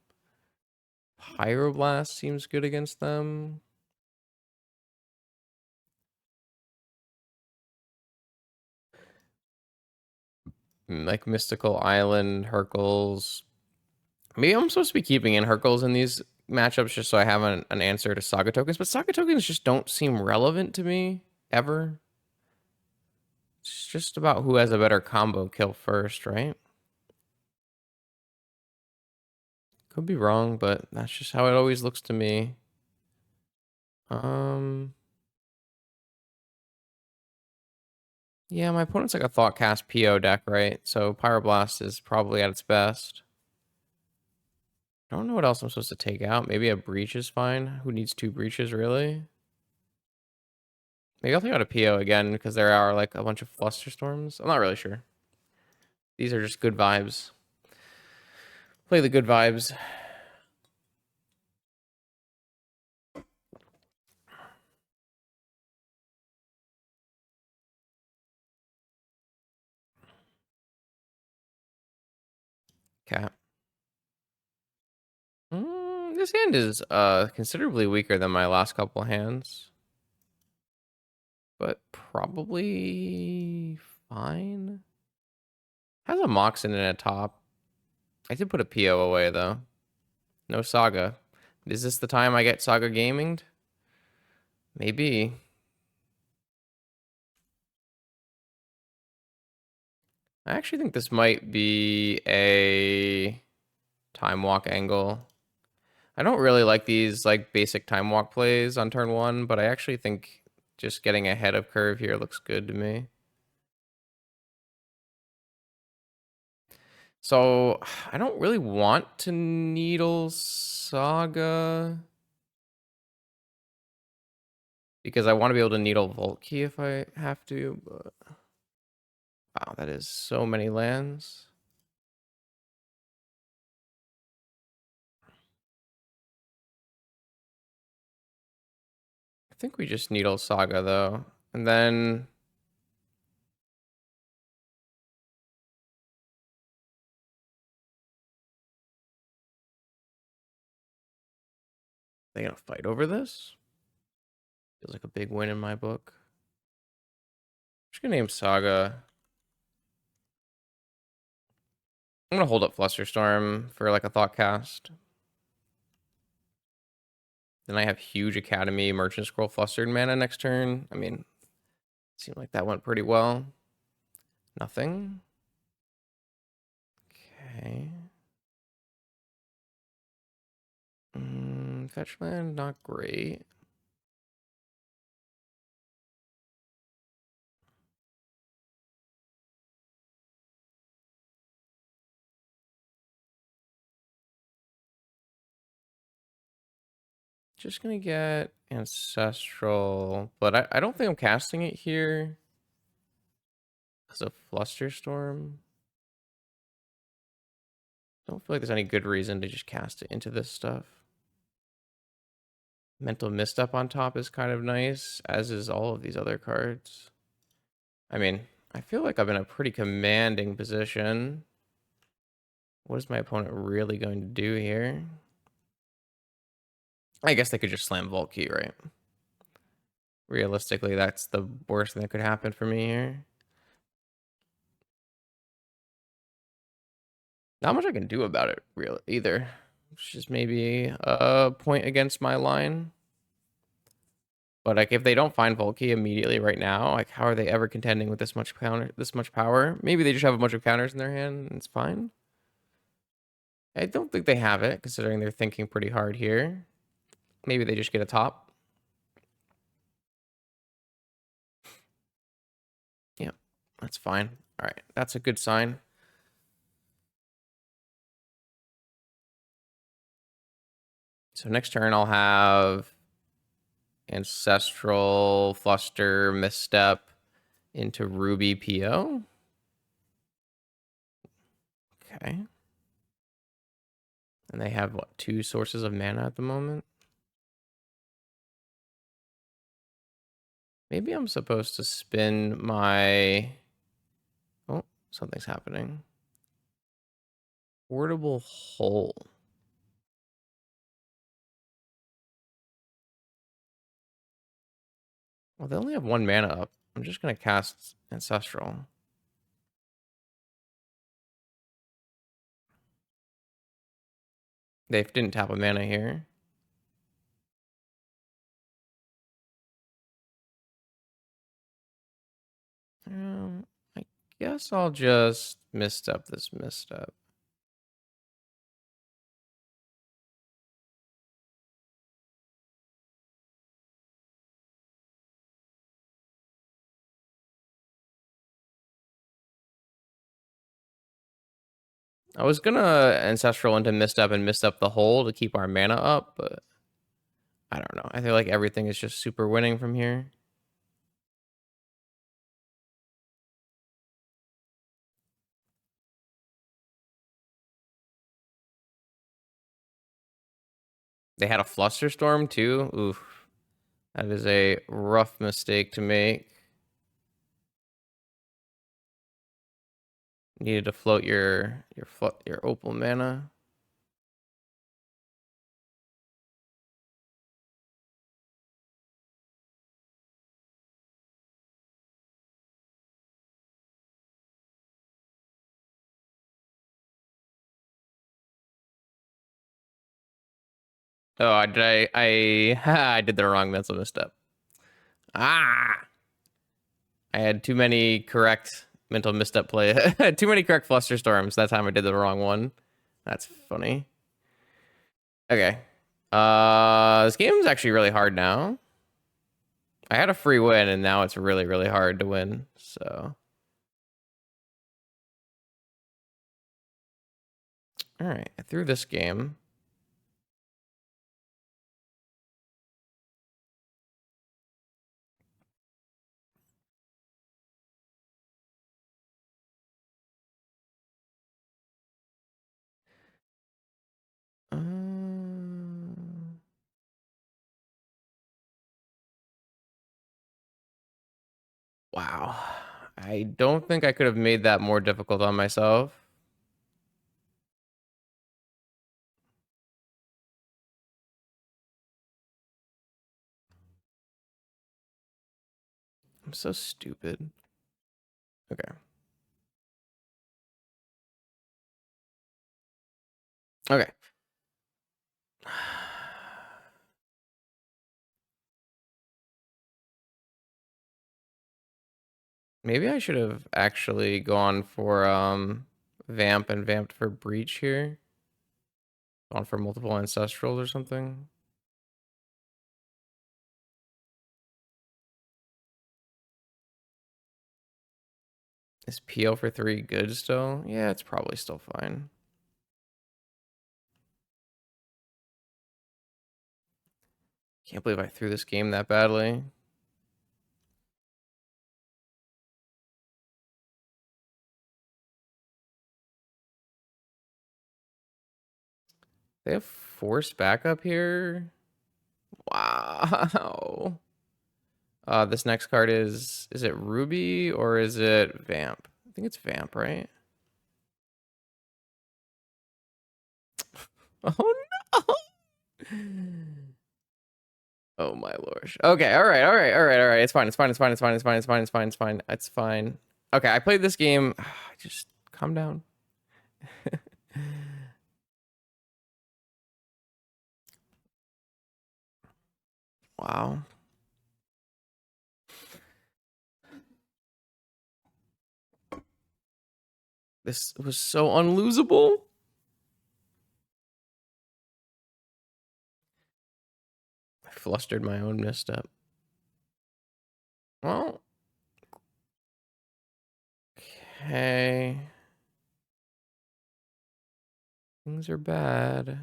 Pyroblast seems good against them. Like Mystical Island, Hercules. Maybe I'm supposed to be keeping in Hercules in these matchups just so I have an answer to Saga tokens, but Saga tokens just don't seem relevant to me ever. It's just about who has a better combo kill first, right? Could be wrong, but that's just how it always looks to me. Yeah, my opponent's like a Thoughtcast PO deck, right? So Pyroblast is probably at its best. I don't know what else I'm supposed to take out. Maybe a Breach is fine. Who needs two Breaches, really? Maybe I'll take out a PO again because there are like a bunch of Flusterstorms. I'm not really sure. These are just good vibes. Play the good vibes. Cap. This hand is considerably weaker than my last couple hands. But probably fine. Has a Moxen in a top. I did put a PO away though. No Saga. Is this the time I get Saga gaminged? Maybe. I actually think this might be a time walk angle. I don't really like these like basic time walk plays on turn 1, but I actually think just getting ahead of curve here looks good to me. So I don't really want to needle Saga because I want to be able to needle Vault Key if I have to, but wow, that is so many lands. I think we just needle Saga though, and then they gonna fight over this? Feels like a big win in my book. I'm just gonna name Saga. I'm gonna hold up Flusterstorm for like a Thought Cast. Then I have huge Academy Merchant Scroll Flustered mana next turn. I mean, seemed like that went pretty well. Nothing. Okay. Fetch land, not great. Just gonna get Ancestral, but I don't think I'm casting it here as a Flusterstorm. Don't feel like there's any good reason to just cast it into this stuff. Mental Misstep on top is kind of nice, as is all of these other cards. I mean, I feel like I'm in a pretty commanding position. What is my opponent really going to do here? I guess they could just slam Vault Key, right? Realistically, that's the worst thing that could happen for me here. Not much I can do about it, really, either. It's just maybe a point against my line. But like, if they don't find Vault Key immediately right now, like, how are they ever contending with this much power? Maybe they just have a bunch of counters in their hand, and it's fine. I don't think they have it, considering they're thinking pretty hard here. Maybe they just get a top. Yeah, that's fine. All right, that's a good sign. So next turn I'll have Ancestral, Fluster, Misstep into Ruby PO. Okay. And they have, what, 2 sources of mana at the moment? Maybe I'm supposed to spin my... Oh, something's happening. Portable Hole. Well, they only have 1 mana up. I'm just going to cast Ancestral. They didn't tap a mana here. I guess I'll just misstep this misstep. I was gonna Ancestral into misstep and misstep the hole to keep our mana up, but I don't know. I feel like everything is just super winning from here. They had a Flusterstorm too. Oof. That is a rough mistake to make. Needed to float your opal mana. Oh, I did the wrong mental misstep. Ah! I had too many correct mental misstep play. Too many correct Flusterstorms. That time I did the wrong one. That's funny. Okay. This game's actually really hard now. I had a free win, and now it's really, really hard to win. So, all right, I threw this game. Wow. I don't think I could have made that more difficult on myself. I'm so stupid. Okay. Okay. Maybe I should have actually gone for Vamp and vamped for Breach here. Gone for multiple Ancestrals or something. Is PO for 3 good still? Yeah, it's probably still fine. Can't believe I threw this game that badly. They have forced backup here. Wow. This next card is it Ruby or is it Vamp? I think it's Vamp, right? Oh no. Oh my lord. Okay, all right, all right, all right, all right. It's fine. It's fine. It's fine. It's fine. It's fine. It's fine. It's fine. It's fine. It's fine. Okay, I played this game. Just calm down. Wow. This was so unlosable. I flustered my own misstep. Well, okay. Things are bad.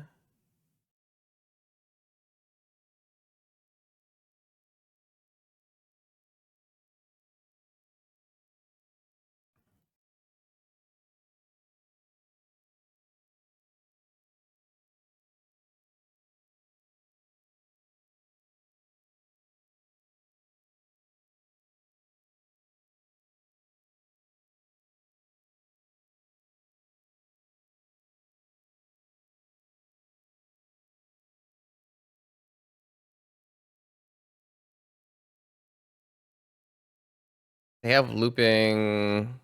They have looping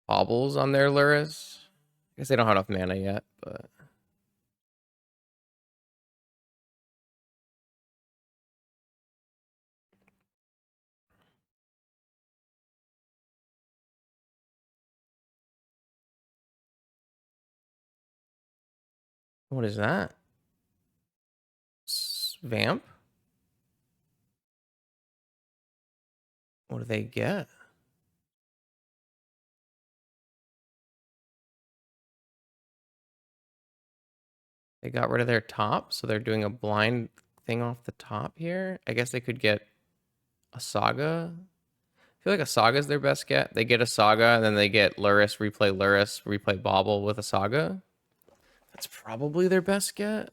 baubles on their Lurrus. I guess they don't have enough mana yet, but what is that? Vamp? What do they get? They got rid of their top, so they're doing a blind thing off the top here. I guess they could get a Saga. I feel like a Saga is their best get. They get a Saga, and then they get Lurrus, replay Bauble with a Saga. That's probably their best get.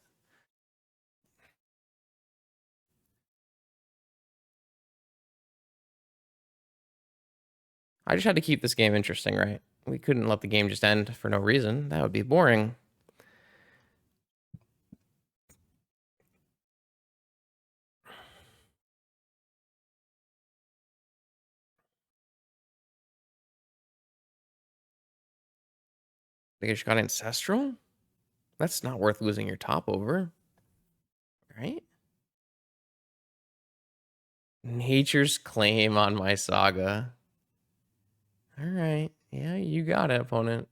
I just had to keep this game interesting, right? We couldn't let the game just end for no reason. That would be boring. They just got Ancestral? That's not worth losing your top over, right? Nature's Claim on my Saga. All right. Yeah, you got it, opponent.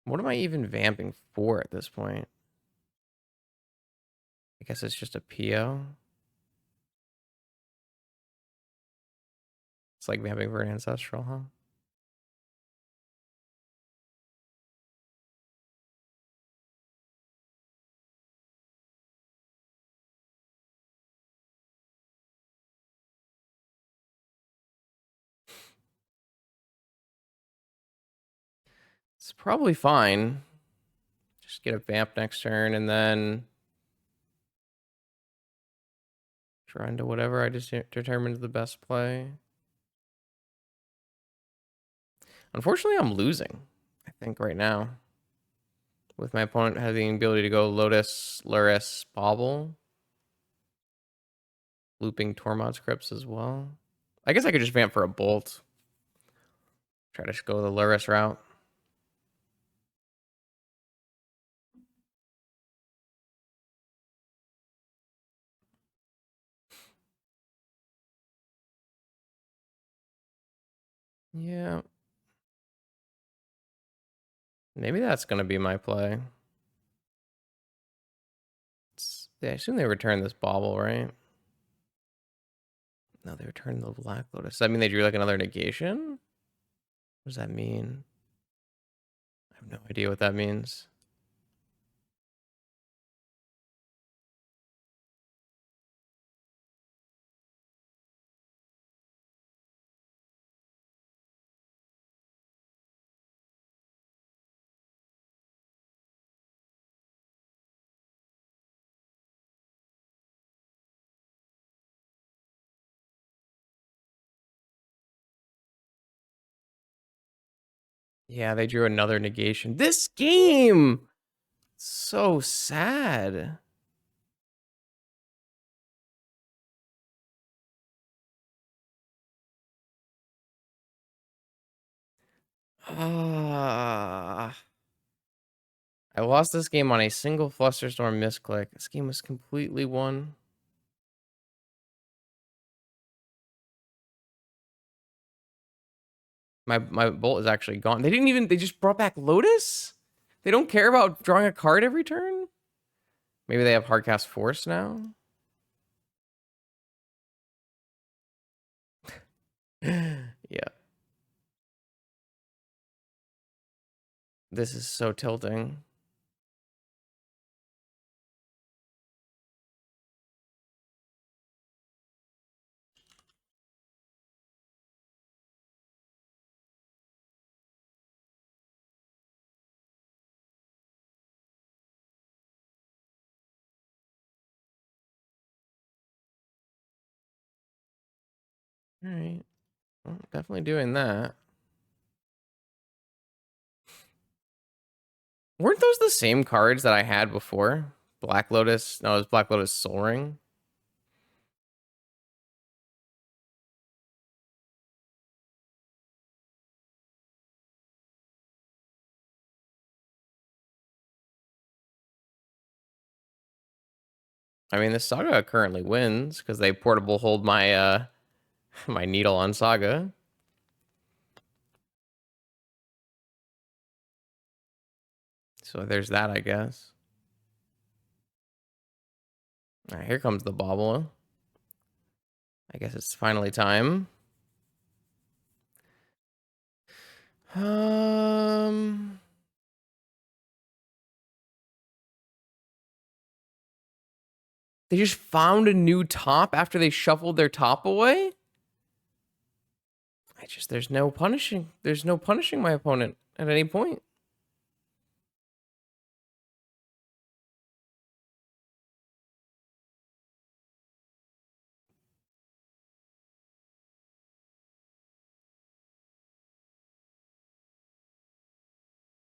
What am I even vamping for at this point? I guess it's just a PO. It's like vamping for an ancestral, huh? It's probably fine. Just get a vamp next turn and then try into whatever I just determined is the best play. Unfortunately, I'm losing, I think, right now. With my opponent having the ability to go Lotus, Lurrus, Bobble. Looping Tormod's Crypts as well. I guess I could just vamp for a Bolt. Try to go the Lurrus route. Yeah. Maybe that's going to be my play. I assume they return this Bobble, right? No, they return the Black Lotus. Does that mean they drew like another negation? What does that mean? I have no idea what that means. Yeah, they drew another negation. This game! So sad. Ah. I lost this game on a single Flusterstorm misclick. This game was completely won. My Bolt is actually gone. They just brought back Lotus? They don't care about drawing a card every turn? Maybe they have Hardcast Force now? Yeah. This is so tilting. All right. Well, definitely doing that. Weren't those the same cards that I had before? Black Lotus? No, it was Black Lotus Soul Ring. I mean, the Saga currently wins because they portable hold my my needle on Saga. So there's that, I guess. All right, here comes the Bobble. I guess it's finally time. Um, they just found a new top after they shuffled their top away? There's no punishing. There's no punishing my opponent at any point.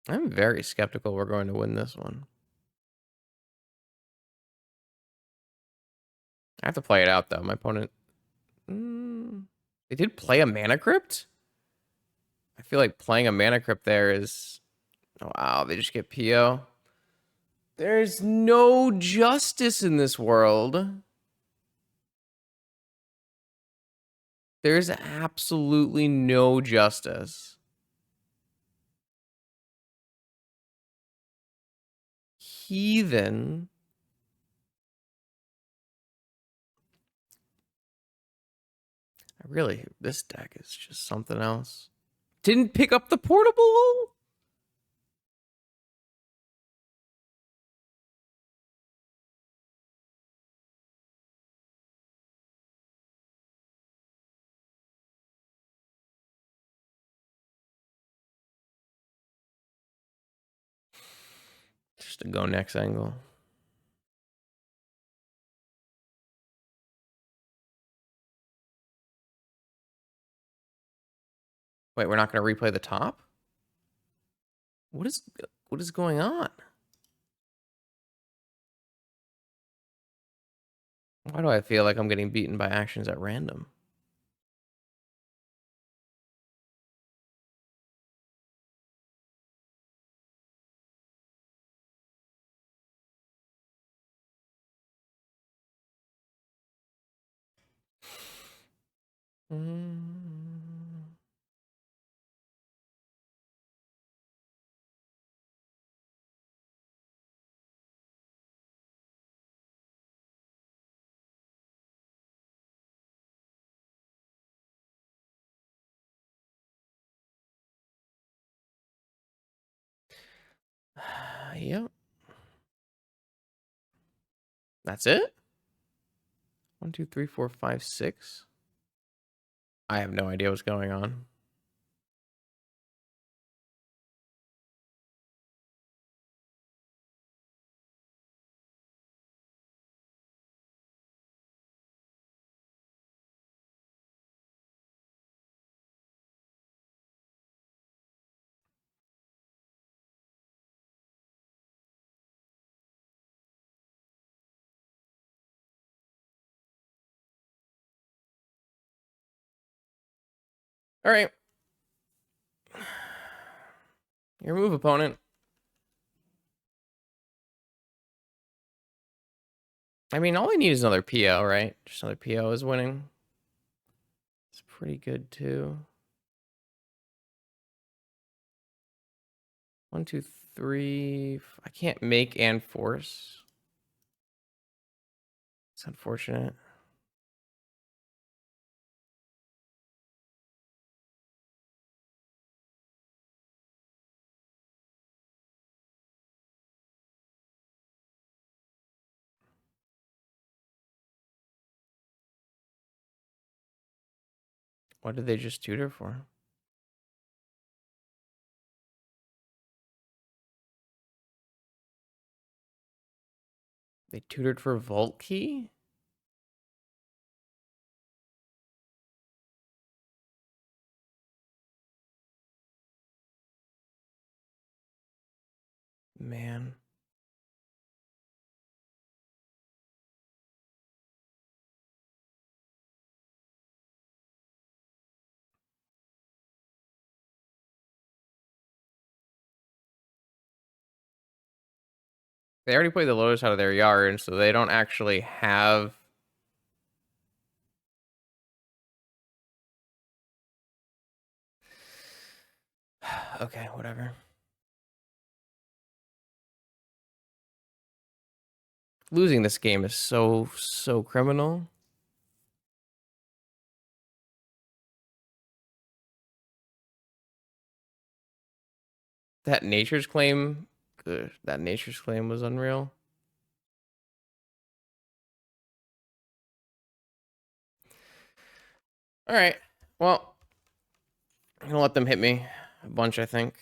I'm very skeptical we're going to win this one. I have to play it out, though. My opponent... They did play a Mana Crypt? I feel like playing a Mana Crypt there is... Oh, wow, they just get PO. There's no justice in this world. There's absolutely no justice. heathen. Really, this deck is just something else. Didn't pick up the portable? Just a go next angle. Wait, we're not going to replay the top? What is going on? Why do I feel like I'm getting beaten by actions at random? Yep. That's it? 1, 2, 3, 4, 5, 6. I have no idea what's going on. All right. Your move, opponent. I mean, all I need is another PO, right? Just another PO is winning. It's pretty good, too. 1, 2, 3. I can't make and force. It's unfortunate. What did they just tutor for? They tutored for Vault Key? Man. They already played the Lotus out of their yard, so they don't actually have... Okay, whatever. Losing this game is so criminal. That nature's claim... that nature's claim was unreal. All right. Well, I'm going to let them hit me a bunch, I think.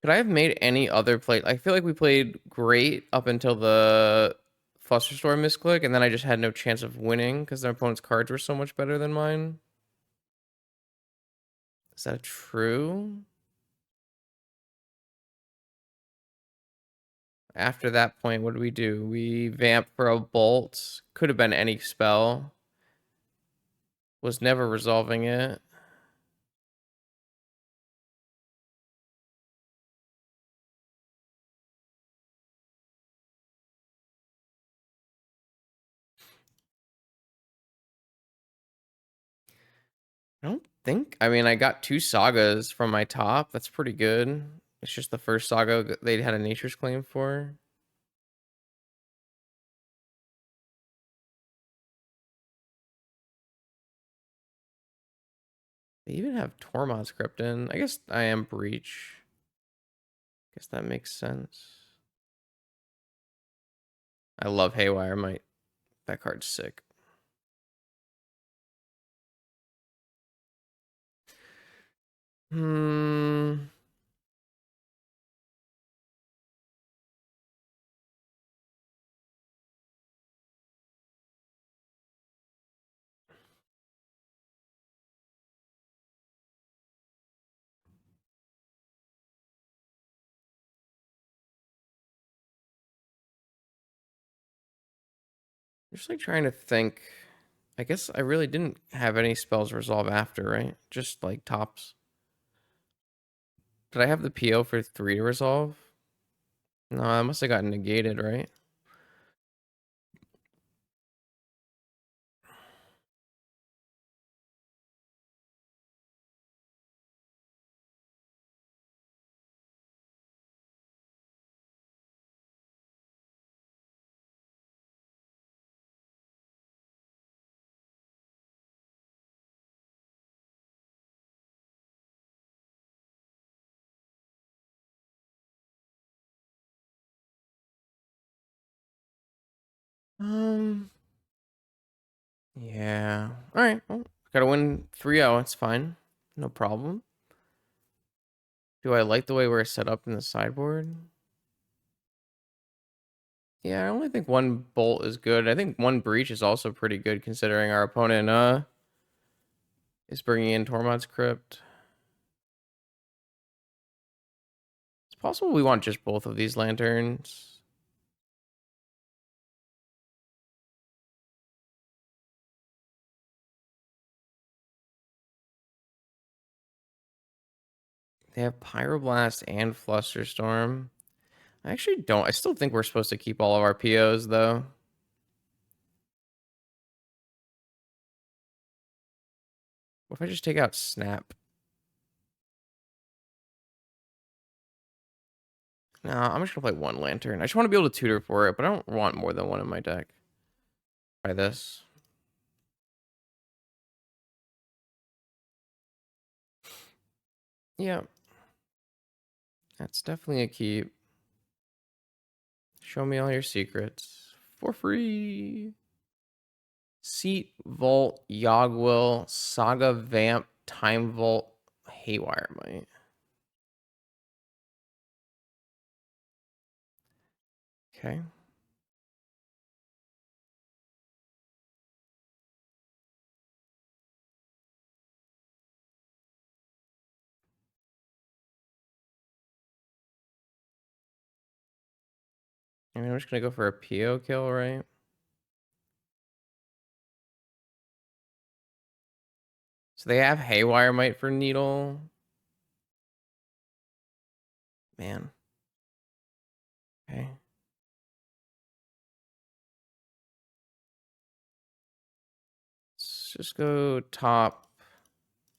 Could I have made any other play? I feel like we played great up until the Flusterstorm misclick, and then I just had no chance of winning because their opponent's cards were so much better than mine. Is that true? After that point, what do? We vamp for a bolt. Could have been any spell. Was never resolving it. I don't think. I mean, I got 2 sagas from my top. That's pretty good. It's just the first saga they had a nature's claim for. They even have Tormod's Krypton. I guess I am Breach. Guess that makes sense. I love Haywire Might. That card's sick. Hmm. Just like trying to think. I guess I really didn't have any spells resolve after, right? Just like tops. Did I have the PO for 3 to resolve? No, I must have gotten negated, right? Um, yeah. All right. Well, gotta win 3-0. It's fine. No problem. Do I like the way we're set up in the sideboard? Yeah, I only think 1 bolt is good. I think 1 breach is also pretty good considering our opponent is bringing in Tormod's Crypt. It's possible we want just both of these lanterns. They have Pyroblast and Flusterstorm. I actually don't. I still think we're supposed to keep all of our POs though. What if I just take out Snap? No, I'm just gonna play 1 lantern. I just want to be able to tutor for it, but I don't want more than 1 in my deck. Try this. Yeah. That's definitely a keep. Show me all your secrets. For free. Seat, Vault, Yogwill, Saga, Vamp, Time Vault, Haywire Might. Okay. I mean, I'm just gonna go for a PO kill, right? So they have Haywire Might for Needle. Man. Okay. Let's just go top,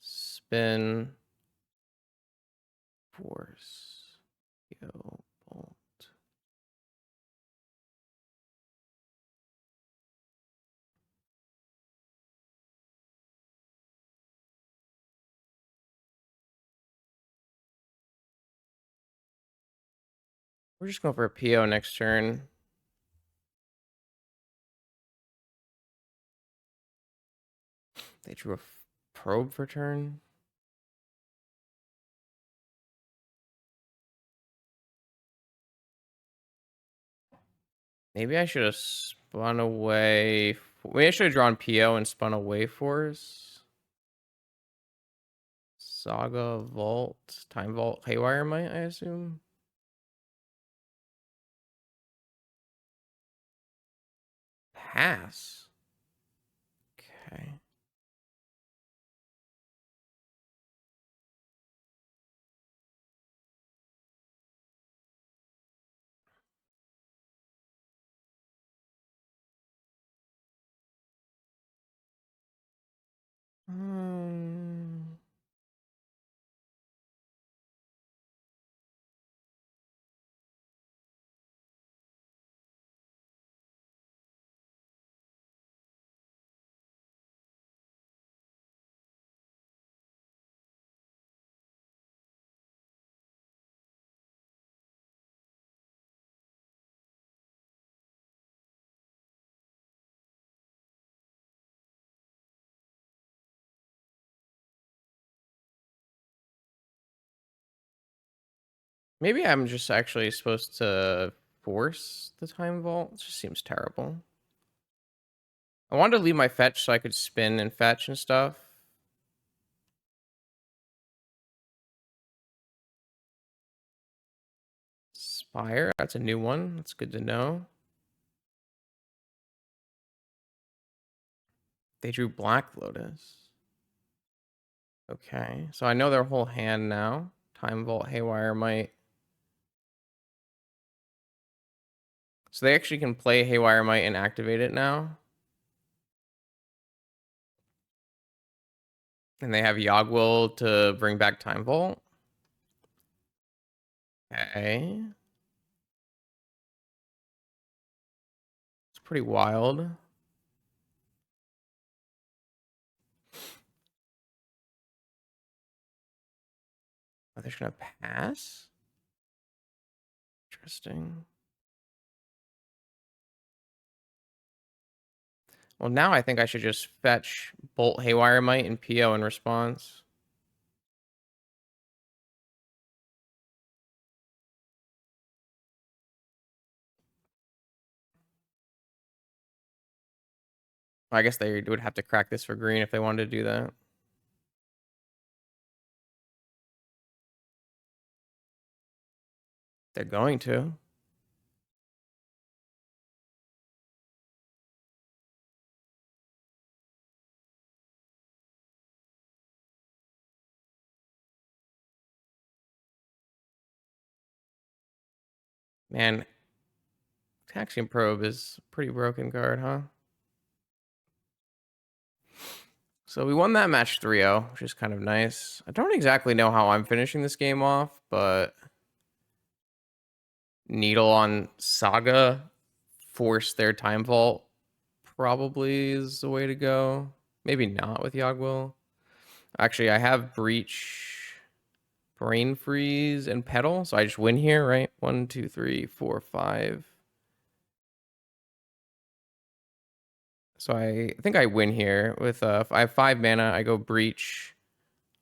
spin, force, PO, bolt. We're just going for a PO next turn. They drew a probe for turn. Maybe I should have spun away. Maybe I should have drawn PO and spun away force. Saga, Vault, Time Vault, Haywire Might, I assume. Pass. Okay. Maybe I'm just actually supposed to force the time vault. It just seems terrible. I wanted to leave my fetch so I could spin and fetch and stuff. Spire, that's a new one. That's good to know. They drew Black Lotus. Okay, so I know their whole hand now. Time Vault, Haywire Might. So they actually can play Haywire Might and activate it now. And they have Yogwill to bring back Time Vault. Okay. It's pretty wild. Oh, they're just gonna pass? Interesting. Well, now I think I should just fetch Bolt Haywire Might and PO in response. I guess they would have to crack this for green if they wanted to do that. They're going to. Man, Taxium Probe is a pretty broken card, huh? So we won that match 3-0, which is kind of nice. I don't exactly know how I'm finishing this game off, but Needle on Saga, force their Time Vault probably is the way to go. Maybe not with Yogwill. Actually, I have Breach, Brain Freeze, and Petal, so I just win here, right? 1, 2, 3, 4, 5. So I think I win here with if I have 5 mana, I go Breach.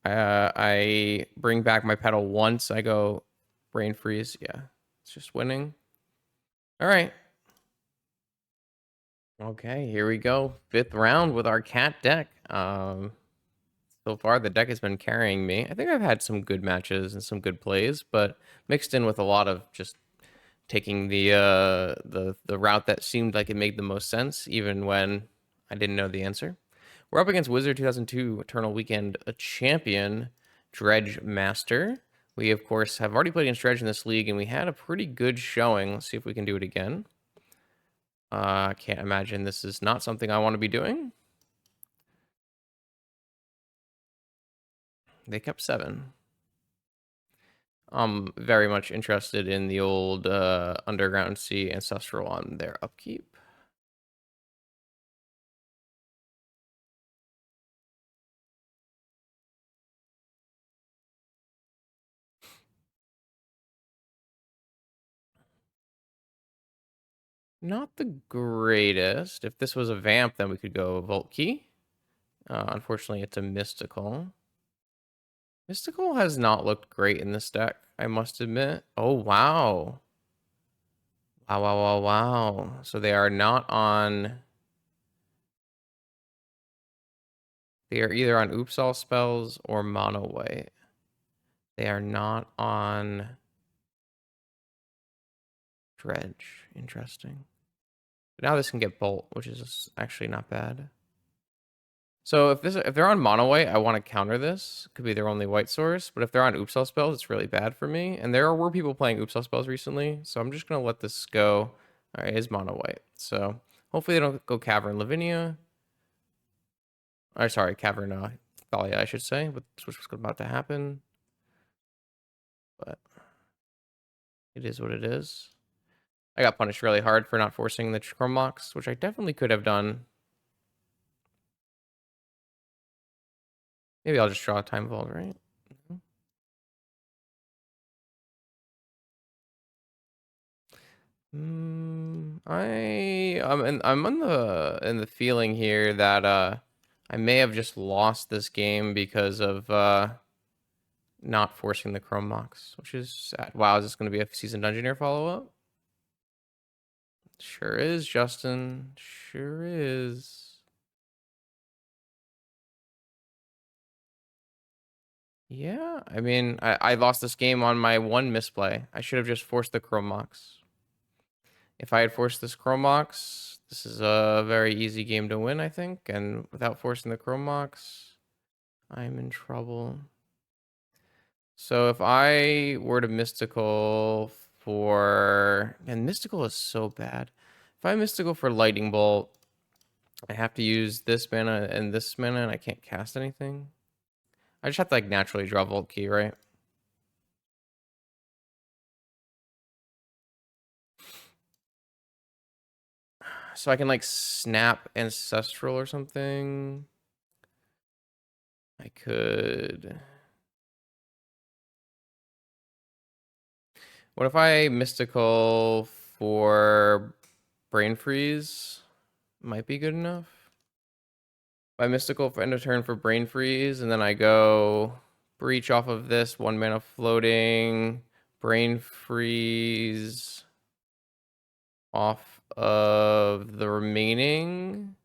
I bring back my Petal once. I go Brain Freeze. Yeah, it's just winning. All right. Okay, here we go. 5th round with our cat deck. So far the deck has been carrying me. I think I've had some good matches and some good plays, but mixed in with a lot of just taking the route that seemed like it made the most sense, even when I didn't know the answer. We're up against Wizard 2002 Eternal Weekend, a champion, Dredge Master. We, of course, have already played against Dredge in this league, and we had a pretty good showing. Let's see if we can do it again. I can't imagine this is not something I want to be doing. They kept 7. I'm very much interested in the old Underground Sea Ancestral on their upkeep. Not the greatest. If this was a Vamp, then we could go Vault Key. Unfortunately, it's a Mystical. Mystical has not looked great in this deck, I must admit. Oh, wow. Wow, wow, wow, wow. So they are not on... They are either on Oops All spells or Mono White. They are not on Dredge. Interesting. But now this can get Bolt, which is actually not bad. So if they're on mono white, I want to counter this. Could be their only white source, but if they're on Oopsal spells, it's really bad for me. And there were people playing Oopsal spells recently, so I'm just gonna let this go. All right, it is mono white, so hopefully they don't go Cavern Lavinia. Or sorry, Cavern Thalia, I should say, which was about to happen. But it is what it is. I got punished really hard for not forcing the Chrome Locks, which I definitely could have done. Maybe I'll just draw a Time Vault, right? I'm in the feeling here that I may have just lost this game because of not forcing the Chrome Mox, which is sad. Wow, is this going to be a Season Dungeoneer follow-up? Sure is, Justin. Sure is. Yeah, I mean, I lost this game on my one misplay. I should have just forced the Chrome Mox. If I had forced this Chrome Mox, this is a very easy game to win, I think. And without forcing the Chrome Mox, I'm in trouble. So if I were to Mystical for... And Mystical is so bad. If I Mystical for Lightning Bolt, I have to use this mana and this mana, and I can't cast anything. I just have to, like, naturally draw Vault Key, right? So I can, like, snap Ancestral or something. I could... What if I Mystical for Brain Freeze? Might be good enough. If I Mystical for end of turn for Brain Freeze, and then I go Breach off of this, 1 mana floating, Brain Freeze off of the remaining,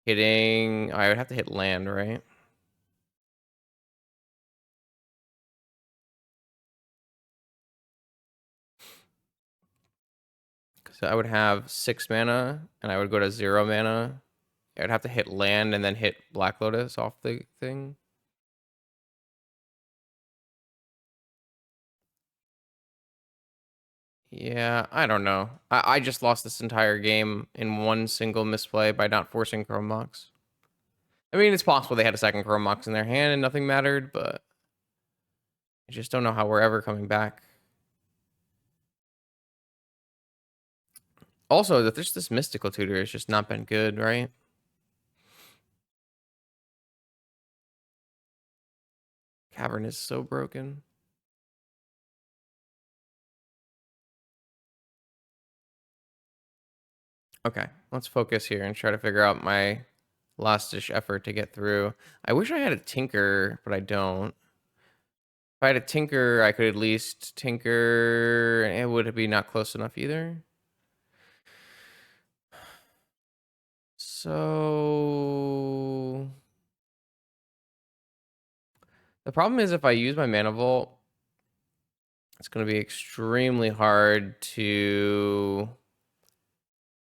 hitting... I would have to hit land, right? Because I would have 6 mana, and I would go to 0 mana. I would have to hit land and then hit Black Lotus off the thing. Yeah, I don't know. I just lost this entire game in one single misplay by not forcing Chrome Mox. I mean, it's possible they had a second Chrome Mox in their hand and nothing mattered, but I just don't know how we're ever coming back. Also, that there's this Mystical Tutor has just not been good, right? Cavern is so broken. Okay, let's focus here and try to figure out my last-ditch effort to get through. I wish I had a Tinker, but I don't. If I had a Tinker, I could at least Tinker. It would be not close enough either. So the problem is if I use my Mana Vault, it's going to be extremely hard to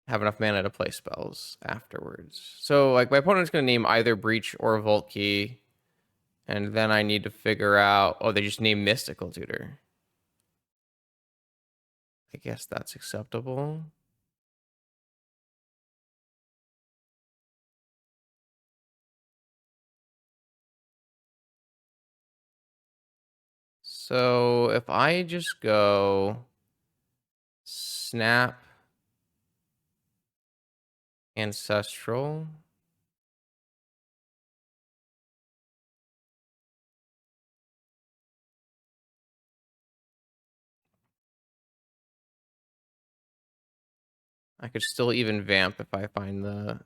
have enough mana to play spells afterwards. So, like, my opponent's going to name either Breach or Vault Key, and then I need to figure out... Oh, they just named Mystical Tutor. I guess that's acceptable. So, if I just go Snap Ancestral... I could still even vamp if I find the...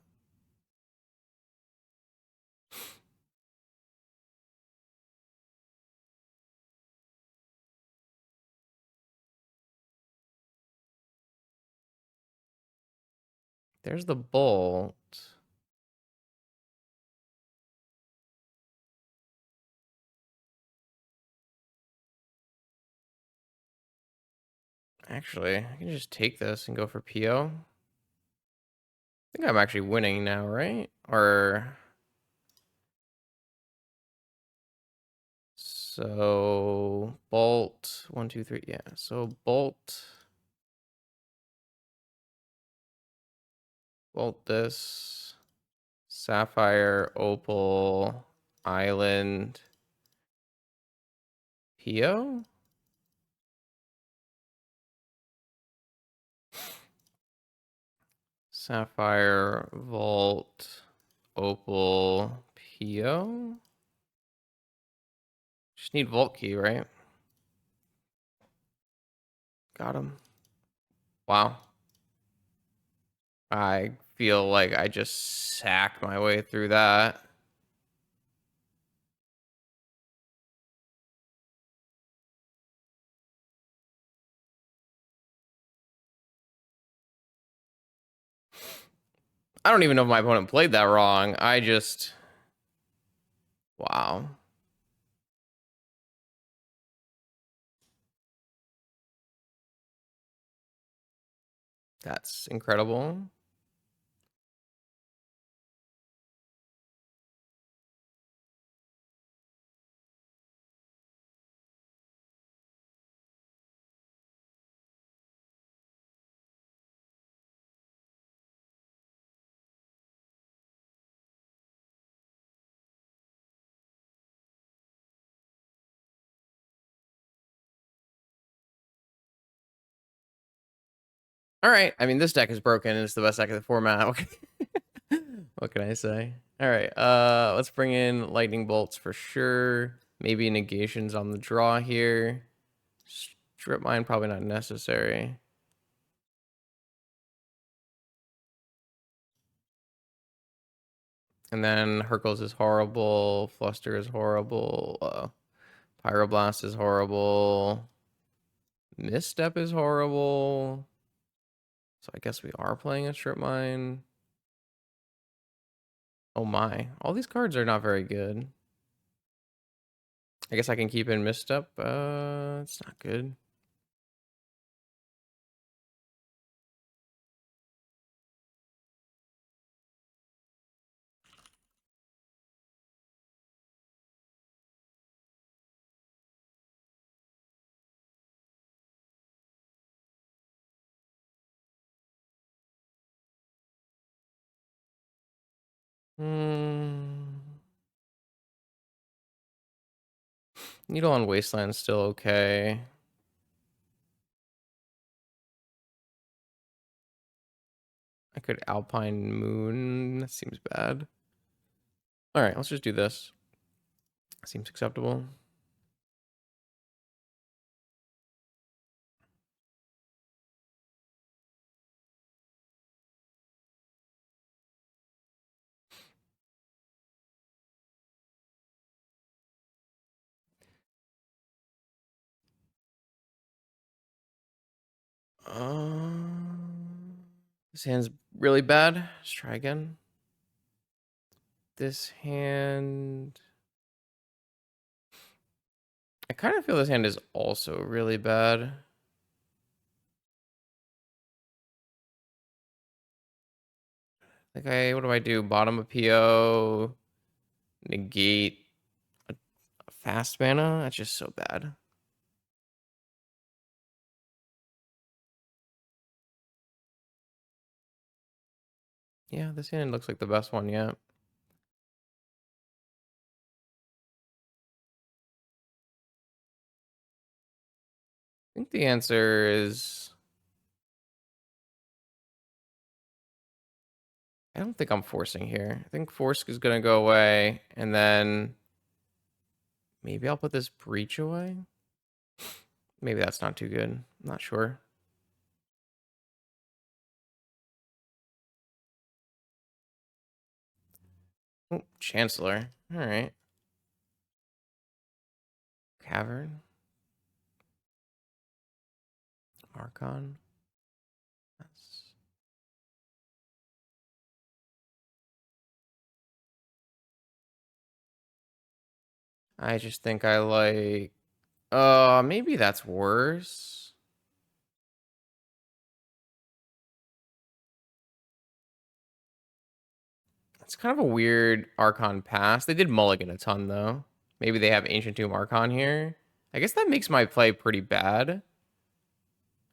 There's the Bolt. Actually, I can just take this and go for PO. I think I'm actually winning now, right? Or... So, Bolt, 1, 2, 3, yeah. So, Bolt this, Sapphire, Opal, Island, PO? Sapphire, Vault, Opal, PO? Just need Vault Key, right? Got him. Wow. I feel like I just sacked my way through that. I don't even know if my opponent played that wrong. I just... Wow. That's incredible. All right. I mean, this deck is broken. It's the best deck of the format. What can I say? All right. Let's bring in lightning bolts for sure. Maybe negations on the draw here. Strip mine probably not necessary. And then Hercules is horrible. Fluster is horrible. Pyroblast is horrible. Misstep is horrible. So I guess we are playing a strip mine. Oh my. All these cards are not very good. I guess I can keep in misstep. It's not good. Needle on Wasteland is still okay. I could Alpine Moon. That seems bad. All right, let's just do this. Seems acceptable. This hand's really bad. Let's try again. This hand... I kind of feel this hand is also really bad. Like, what do I do? Bottom of PO, negate a fast mana? That's just so bad. Yeah, this hand looks like the best one yet. I think the answer is... I don't think I'm forcing here. I think force is going to go away, and then maybe I'll put this breach away. Maybe that's not too good. I'm not sure. Oh, Chancellor. All right. Cavern. Archon. That's... I just think I like... maybe that's worse. It's kind of a weird Archon pass. They did mulligan a ton, though. Maybe they have Ancient Tomb Archon here. I guess that makes my play pretty bad.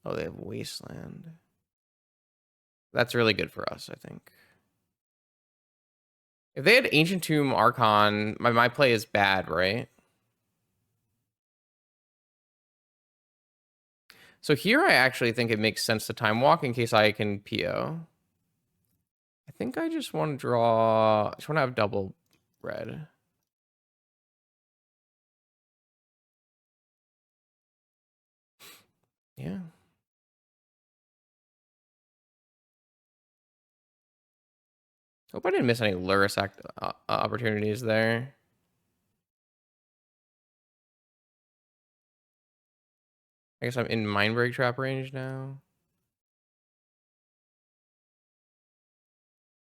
Oh, they have Wasteland. That's really good for us, I think. If they had Ancient Tomb Archon, my play is bad, right? So here I actually think it makes sense to Time Walk in case I can PO. I think I just want to draw... I just want to have double red. Yeah. Hope I didn't miss any Lurrus opportunities there. I guess I'm in Mindbreak Trap range now.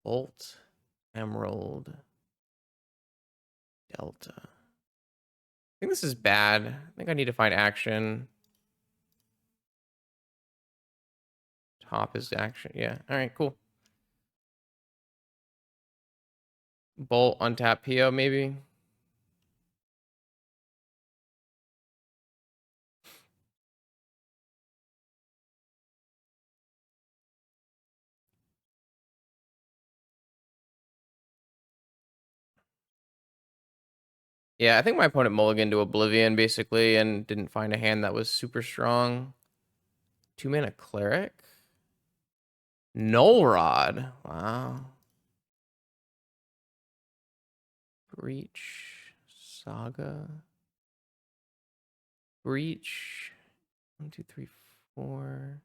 Bolt, Emerald, Delta. I think this is bad. I think I need to find action. Top is action. Yeah. All right, cool. Bolt, untap PO maybe. Yeah, I think my opponent mulliganed to Oblivion basically and didn't find a hand that was super strong. 2-mana Cleric. Null Rod. Wow. Breach. Saga. Breach. 1, 2, 3, 4.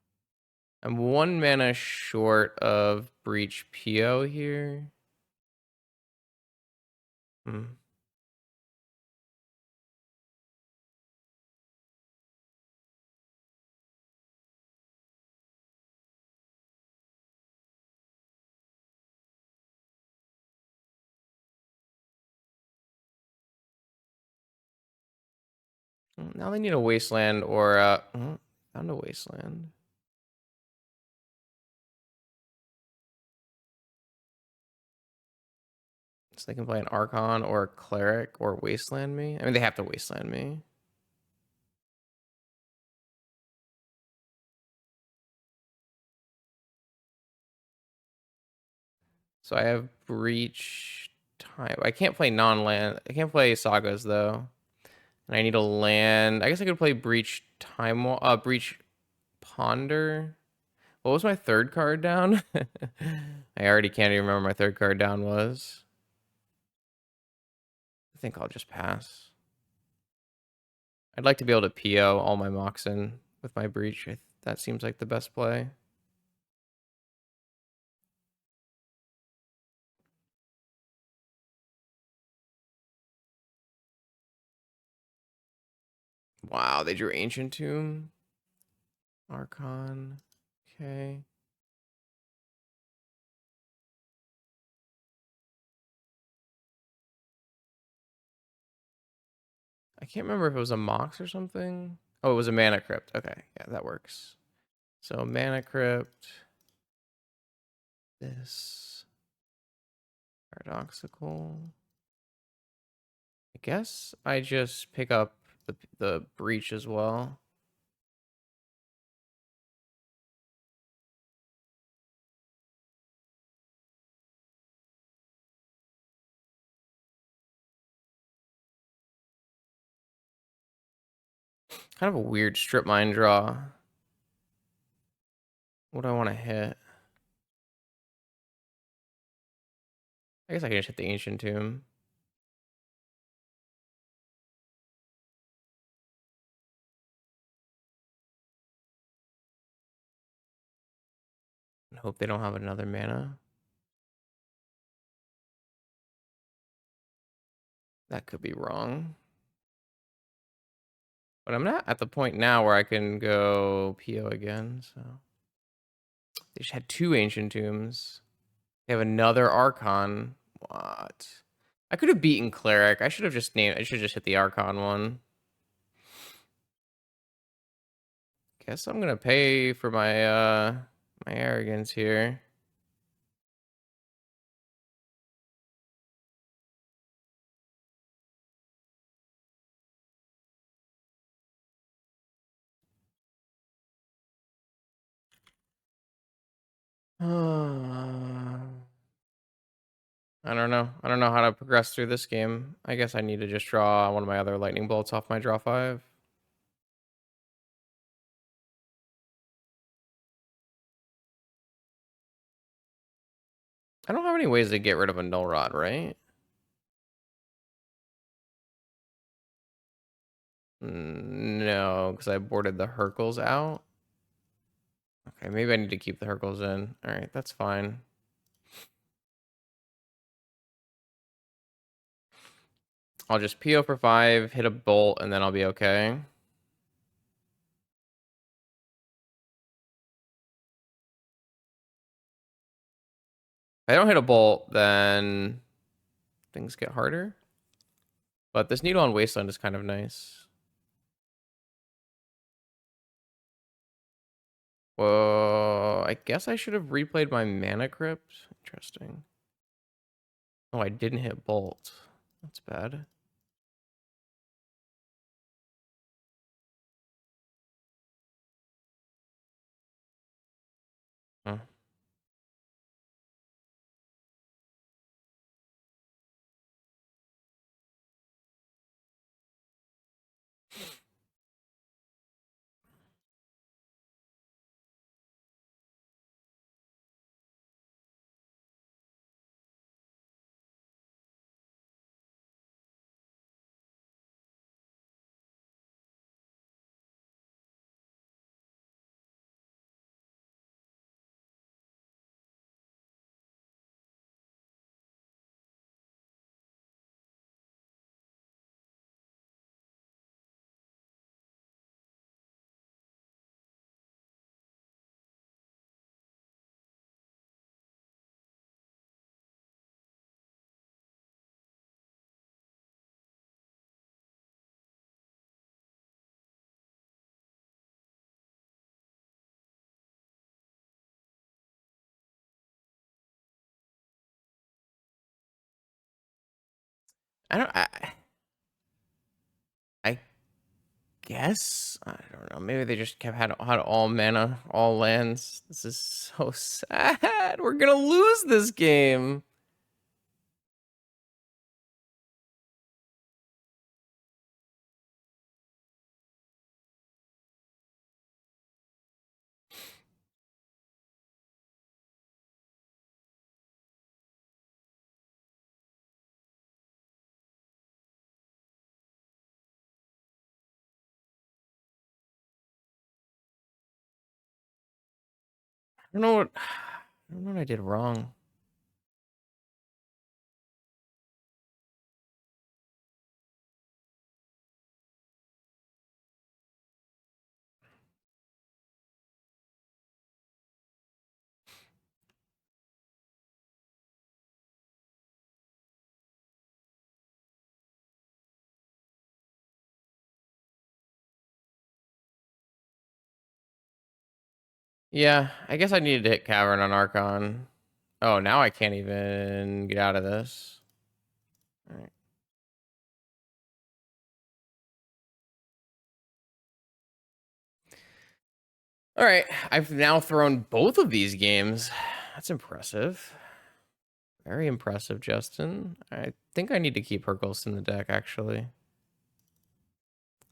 I'm 1 mana short of Breach PO here. Now they need a Wasteland or found a Wasteland. So they can play an Archon or a Cleric or Wasteland me. I mean, they have to Wasteland me. So I have Breach Time. I can't play non-land. I can't play Sagas though. And I need a land. I guess I could play Breach Time. Breach Ponder. What was my third card down? I already can't even remember my third card down was. I think I'll just pass. I'd like to be able to PO all my Moxen with my Breach. That seems like the best play. Wow, they drew Ancient Tomb. Archon. Okay. I can't remember if it was a Mox or something. Oh, it was a Mana Crypt. Okay, yeah, that works. So Mana Crypt. This. Paradoxical. I guess I just pick up the Breach as well. Kind of a weird strip mine draw. What do I want to hit? I guess I can just hit the Ancient Tomb. And hope they don't have another mana. That could be wrong. But I'm not at the point now where I can go PO again, so. They just had 2 Ancient Tombs. They have another Archon. What? I could have beaten Cleric. I should have just hit the Archon one. Guess I'm gonna pay for my my arrogance here. I don't know. I don't know how to progress through this game. I guess I need to just draw one of my other lightning bolts off my draw 5. I don't have any ways to get rid of a null rod, right? No, because I boarded the Hercules out. Okay, maybe I need to keep the Hercules in. All right, that's fine. I'll just PO for 5, hit a bolt, and then I'll be okay. If I don't hit a bolt, then things get harder. But this Needle on Wasteland is kind of nice. Well, I guess I should have replayed my Mana Crypt. Interesting. Oh, I didn't hit bolt. That's bad. Huh. I don't. I guess I don't know. Maybe they just kept had all mana, all lands. This is so sad. We're gonna lose this game. I don't know what. I don't know what I did wrong. Yeah, I guess I needed to hit Cavern on Archon. Oh, now I can't even get out of this. All right. All right, I've now thrown both of these games. That's impressive. Very impressive, Justin. I think I need to keep Hercules in the deck, actually.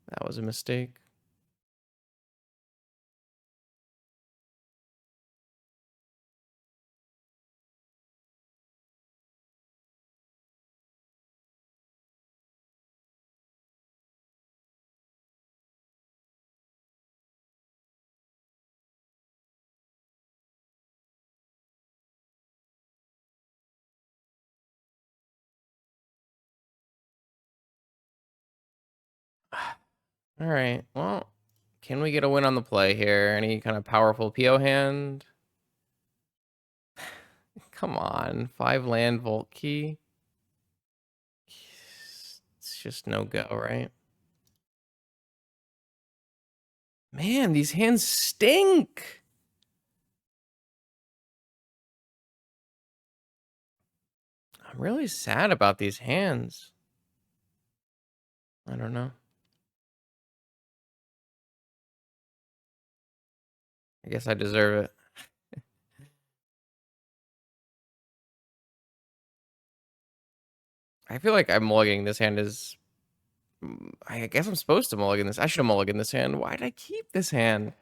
That was a mistake. All right, well, can we get a win on the play here? Any kind of powerful PO hand? Come on, 5 land Vault Key. It's just no go, right? Man, these hands stink. I'm really sad about these hands. I don't know. I guess I deserve it. I feel like I'm mulliganing this hand is... I guess I'm supposed to mulligan this. I should have mulliganed this hand. Why did I keep this hand?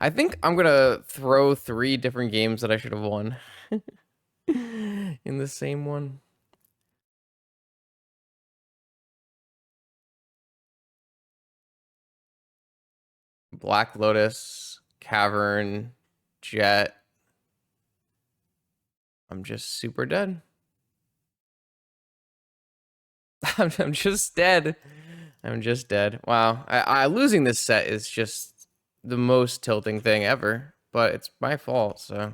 I think I'm going to throw 3 different games that I should have won in the same one. Black Lotus, Cavern, Jet. I'm just super dead. I'm just dead. I'm just dead. Wow. I losing this set is just the most tilting thing ever, but it's my fault, so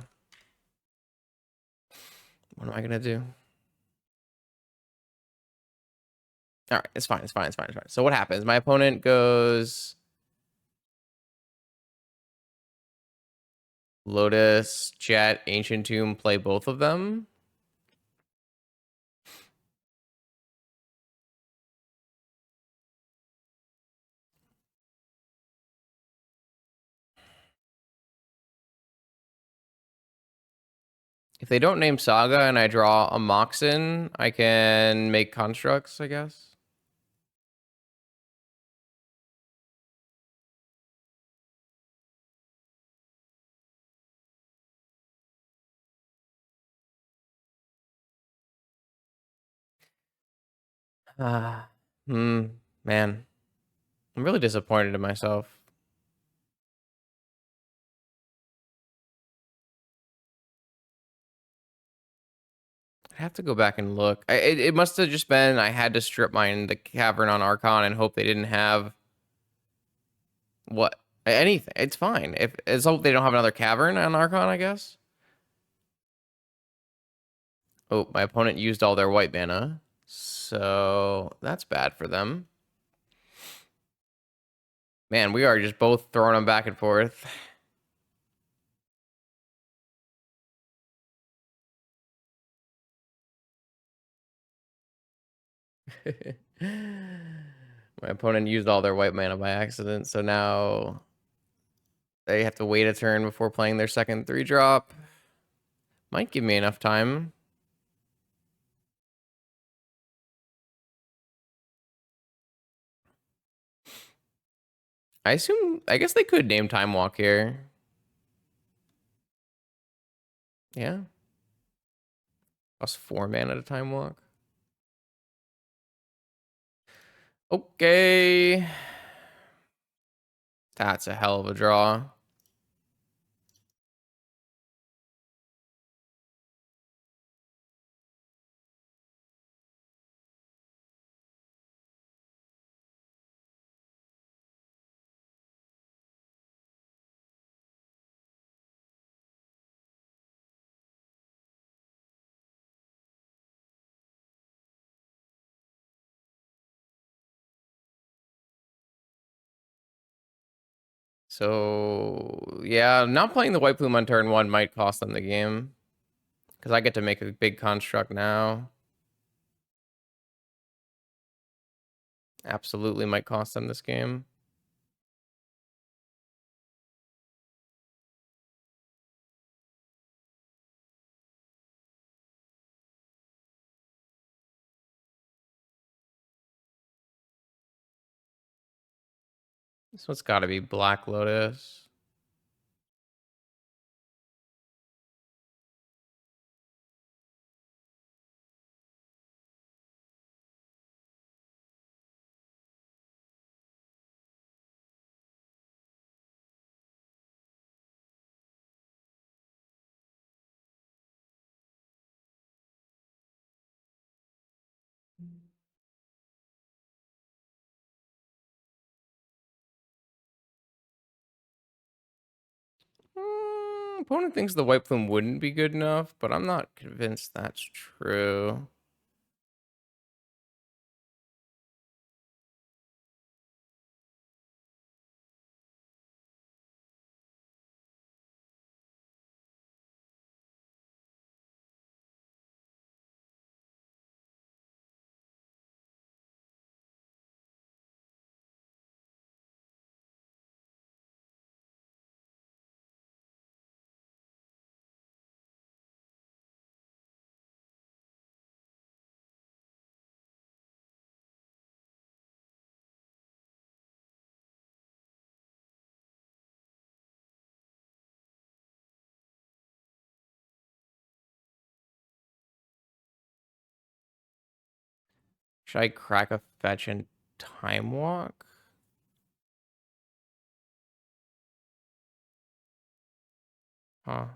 What am I gonna do? All right, it's fine. It's fine. It's fine. It's fine. So what happens? My opponent goes Lotus, Jet, Ancient Tomb, play both of them. If they don't name Saga and I draw a Moxen, I can make constructs, I guess. Ah, man. I'm really disappointed in myself. I have to go back and look. It must have just been I had to strip mine the cavern on Archon and hope they didn't have what anything. It's fine. If it's hope they don't have another cavern on Archon, I guess. Oh, my opponent used all their white mana. So that's bad for them. Man, we are just both throwing them back and forth. My opponent used all their white mana by accident, so now they have to wait a turn before playing their second 3-drop. Might give me enough time. I guess they could name Time Walk here. Yeah. Plus 4 mana to Time Walk. Okay. That's a hell of a draw. So, yeah, not playing the White Plume on turn 1 might cost them the game. Because I get to make a big construct now. Absolutely might cost them this game. This one's got to be Black Lotus. Opponent thinks the White Plume wouldn't be good enough, but I'm not convinced that's true. Should I crack a fetch and Time Walk? Huh. I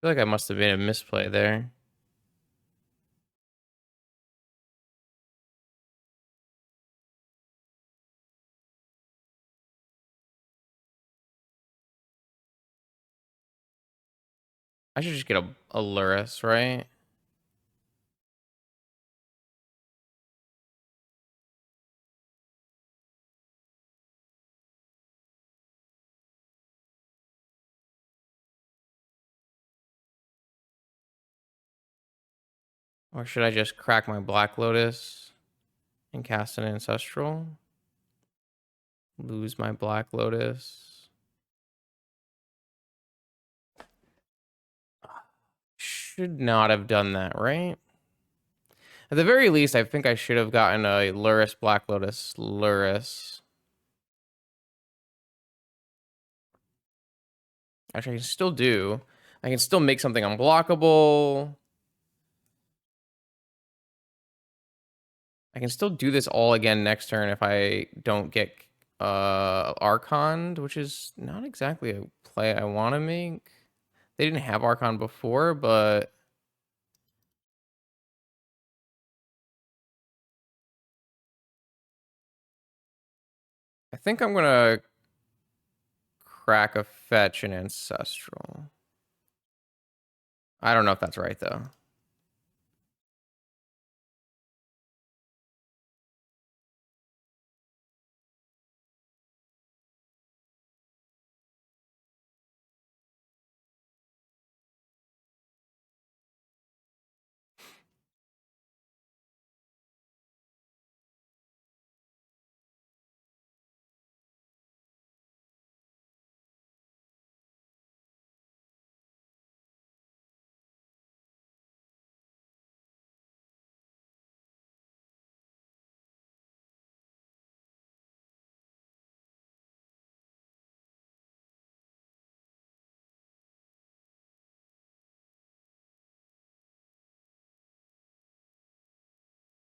feel like I must have made a misplay there. I should just get a Lurrus, right? Or should I just crack my Black Lotus and cast an Ancestral? Lose my Black Lotus. Should not have done that, right? At the very least, I think I should have gotten a Lurrus Black Lotus Lurrus. Actually, I can still do. I can still make something unblockable. I can still do this all again next turn if I don't get Archon, which is not exactly a play I want to make. They didn't have Archon before, but I think I'm gonna crack a fetch and Ancestral. I don't know if that's right though.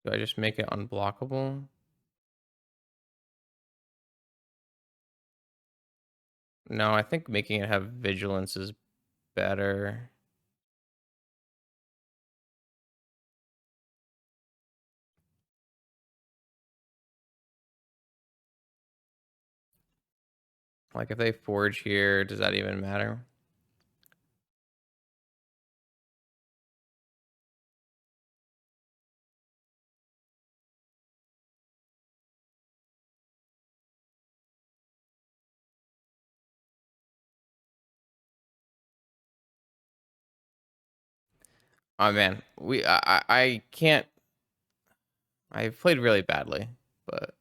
Do I just make it unblockable? No, I think making it have vigilance is better. Like if they forge here, does that even matter? Oh man, I can't. I played really badly, but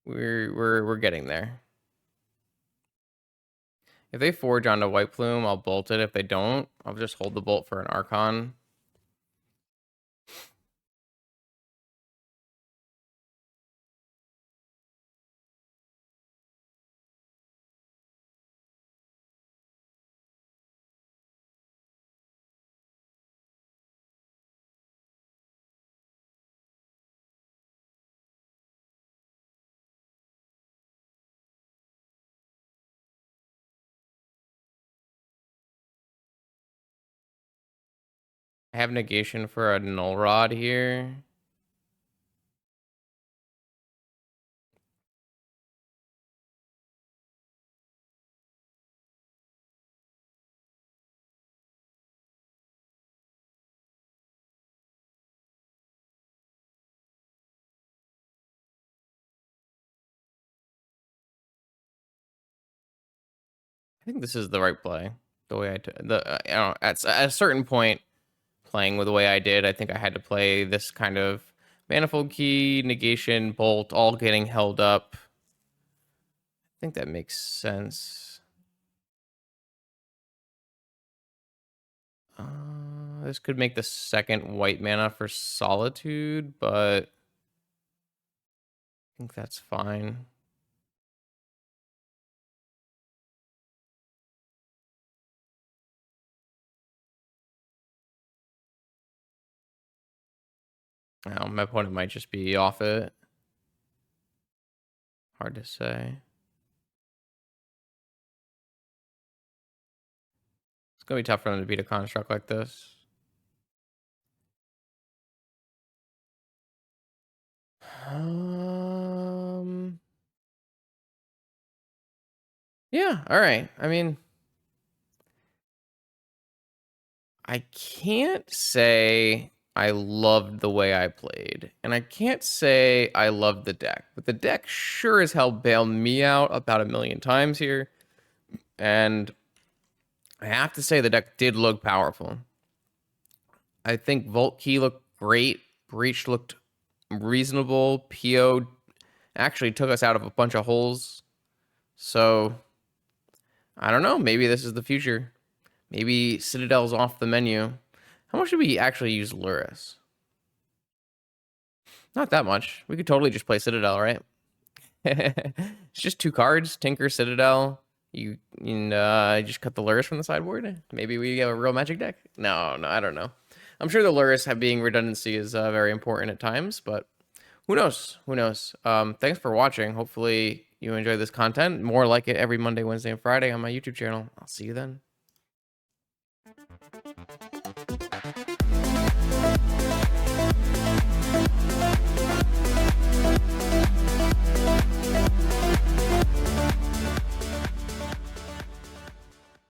we're getting there. If they forge onto White Plume, I'll bolt it. If they don't, I'll just hold the bolt for an Archon. I have negation for a Null Rod here. I think this is the right play. The way I don't know, at a certain point, playing with the way I did, I think I had to play this kind of manifold key, negation, bolt, all getting held up. I think that makes sense. This could make the second white mana for Solitude, but I think that's fine. My opponent might just be off it. Hard to say. It's gonna be tough for them to beat a construct like this. Yeah, all right. I mean, I can't say I loved the way I played, and I can't say I loved the deck, but the deck sure as hell bailed me out about 1,000,000 times here, and I have to say the deck did look powerful. I think Vault Key looked great, Breach looked reasonable, PO actually took us out of a bunch of holes, so I don't know, maybe this is the future. Maybe Citadel's off the menu. How much should we actually use Lurrus? Not that much. We could totally just play Citadel, right? It's just 2 cards, Tinker, Citadel. You just cut the Lurrus from the sideboard. Maybe we have a real Magic deck. No, I don't know. I'm sure the Lurrus being redundancy is very important at times, but who knows? Who knows? Thanks for watching. Hopefully you enjoy this content. More like it every Monday, Wednesday, and Friday on my YouTube channel. I'll see you then.